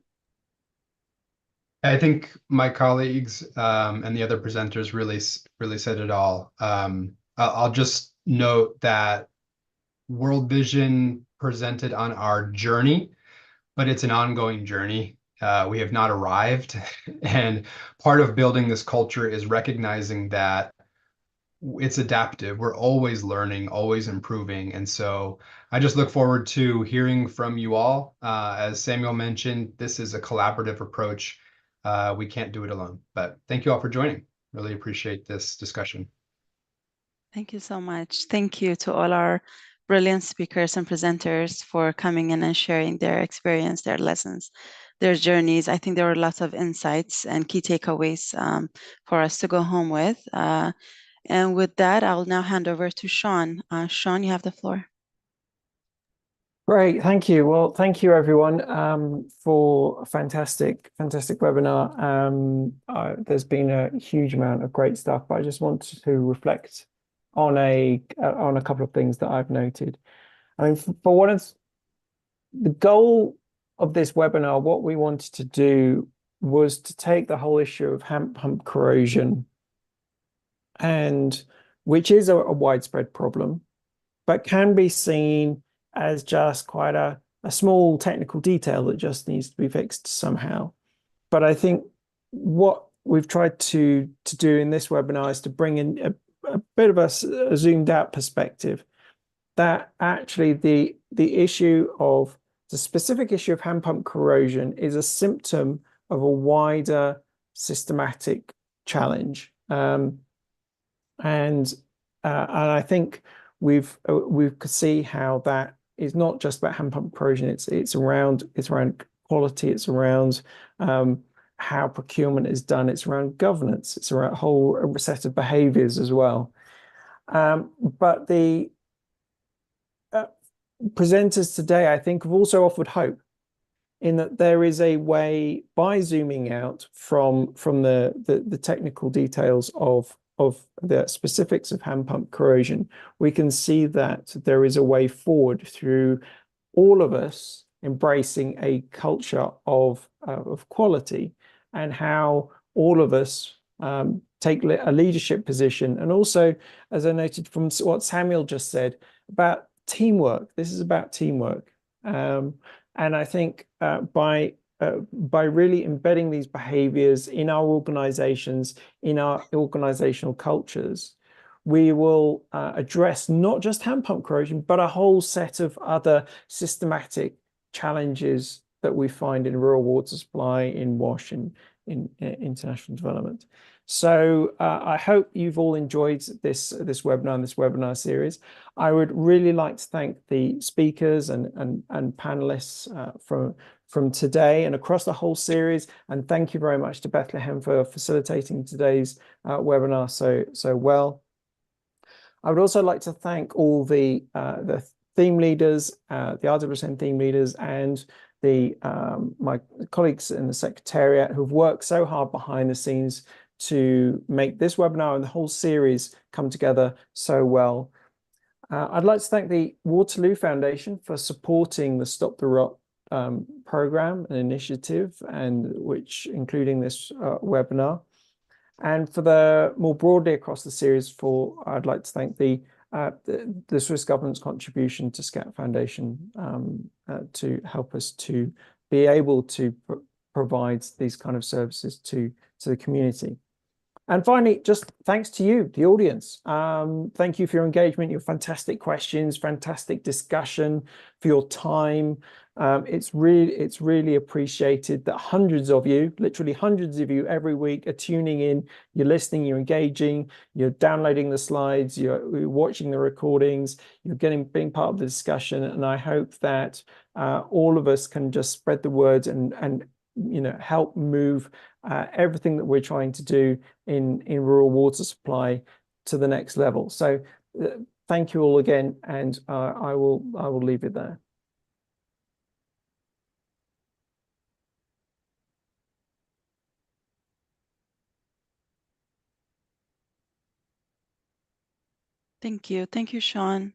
I think my colleagues and the other presenters really said it all. I'll just note that World Vision presented on our journey, but it's an ongoing journey. We have not arrived. And part of building this culture is recognizing that it's adaptive. We're always learning, always improving. And so I just look forward to hearing from you all. As Samuel mentioned, this is a collaborative approach. We can't do it alone, but thank you all for joining. Really appreciate this discussion. Thank you so much. Thank you to all our brilliant speakers and presenters for coming in and sharing their experience, their lessons, their journeys. I think there were lots of insights and key takeaways for us to go home with. And with that, I'll now hand over to Sean. Sean, you have the floor. Great, thank you. Well, thank you everyone for a fantastic webinar. There's been a huge amount of great stuff, but I just wanted to reflect on a couple of things that I've noted. I mean, for one of the goal of this webinar, what we wanted to do was to take the whole issue of hand pump corrosion, and which is a widespread problem, but can be seen as just quite a small technical detail that just needs to be fixed somehow. But I think what we've tried to do in this webinar is to bring in a bit of a zoomed out perspective, that actually the specific issue of hand pump corrosion is a symptom of a wider systematic challenge. And I think we could see how that is not just about hand pump corrosion. It's around quality. It's around how procurement is done. It's around governance. It's around a whole set of behaviours as well. But the presenters today, I think, have also offered hope, in that there is a way, by zooming out from the technical details of the specifics of hand pump corrosion, we can see that there is a way forward through all of us embracing a culture of quality, and how all of us take a leadership position. And also, as I noted from what Samuel just said, about teamwork. This is about teamwork. And I think by really embedding these behaviors in our organizations, in our organizational cultures, we will address not just hand pump corrosion, but a whole set of other systematic challenges that we find in rural water supply, in WASH, and in international development. So I hope you've all enjoyed this webinar and this webinar series. I would really like to thank the speakers and panelists from today and across the whole series. And thank you very much to Bethlehem for facilitating today's webinar so well. I would also like to thank all the theme leaders, the RWSN theme leaders, and my colleagues in the Secretariat who've worked so hard behind the scenes to make this webinar and the whole series come together so well. I'd like to thank the Waterloo Foundation for supporting the Stop the Rot program and initiative, and which including this webinar. And for the more broadly across the series, I'd like to thank the Swiss government's contribution to SCAT Foundation to help us to be able to provide these kind of services to the community. And finally, just thanks to you, the audience. Thank you for your engagement, your fantastic questions, fantastic discussion, for your time. It's really appreciated that hundreds of you, literally hundreds of you every week are tuning in, you're listening, you're engaging, you're downloading the slides, you're watching the recordings, you're being part of the discussion. And I hope that all of us can just spread the word and help move everything that we're trying to do in rural water supply to the next level. So thank you all again, and I will leave it there. Thank you, Sean.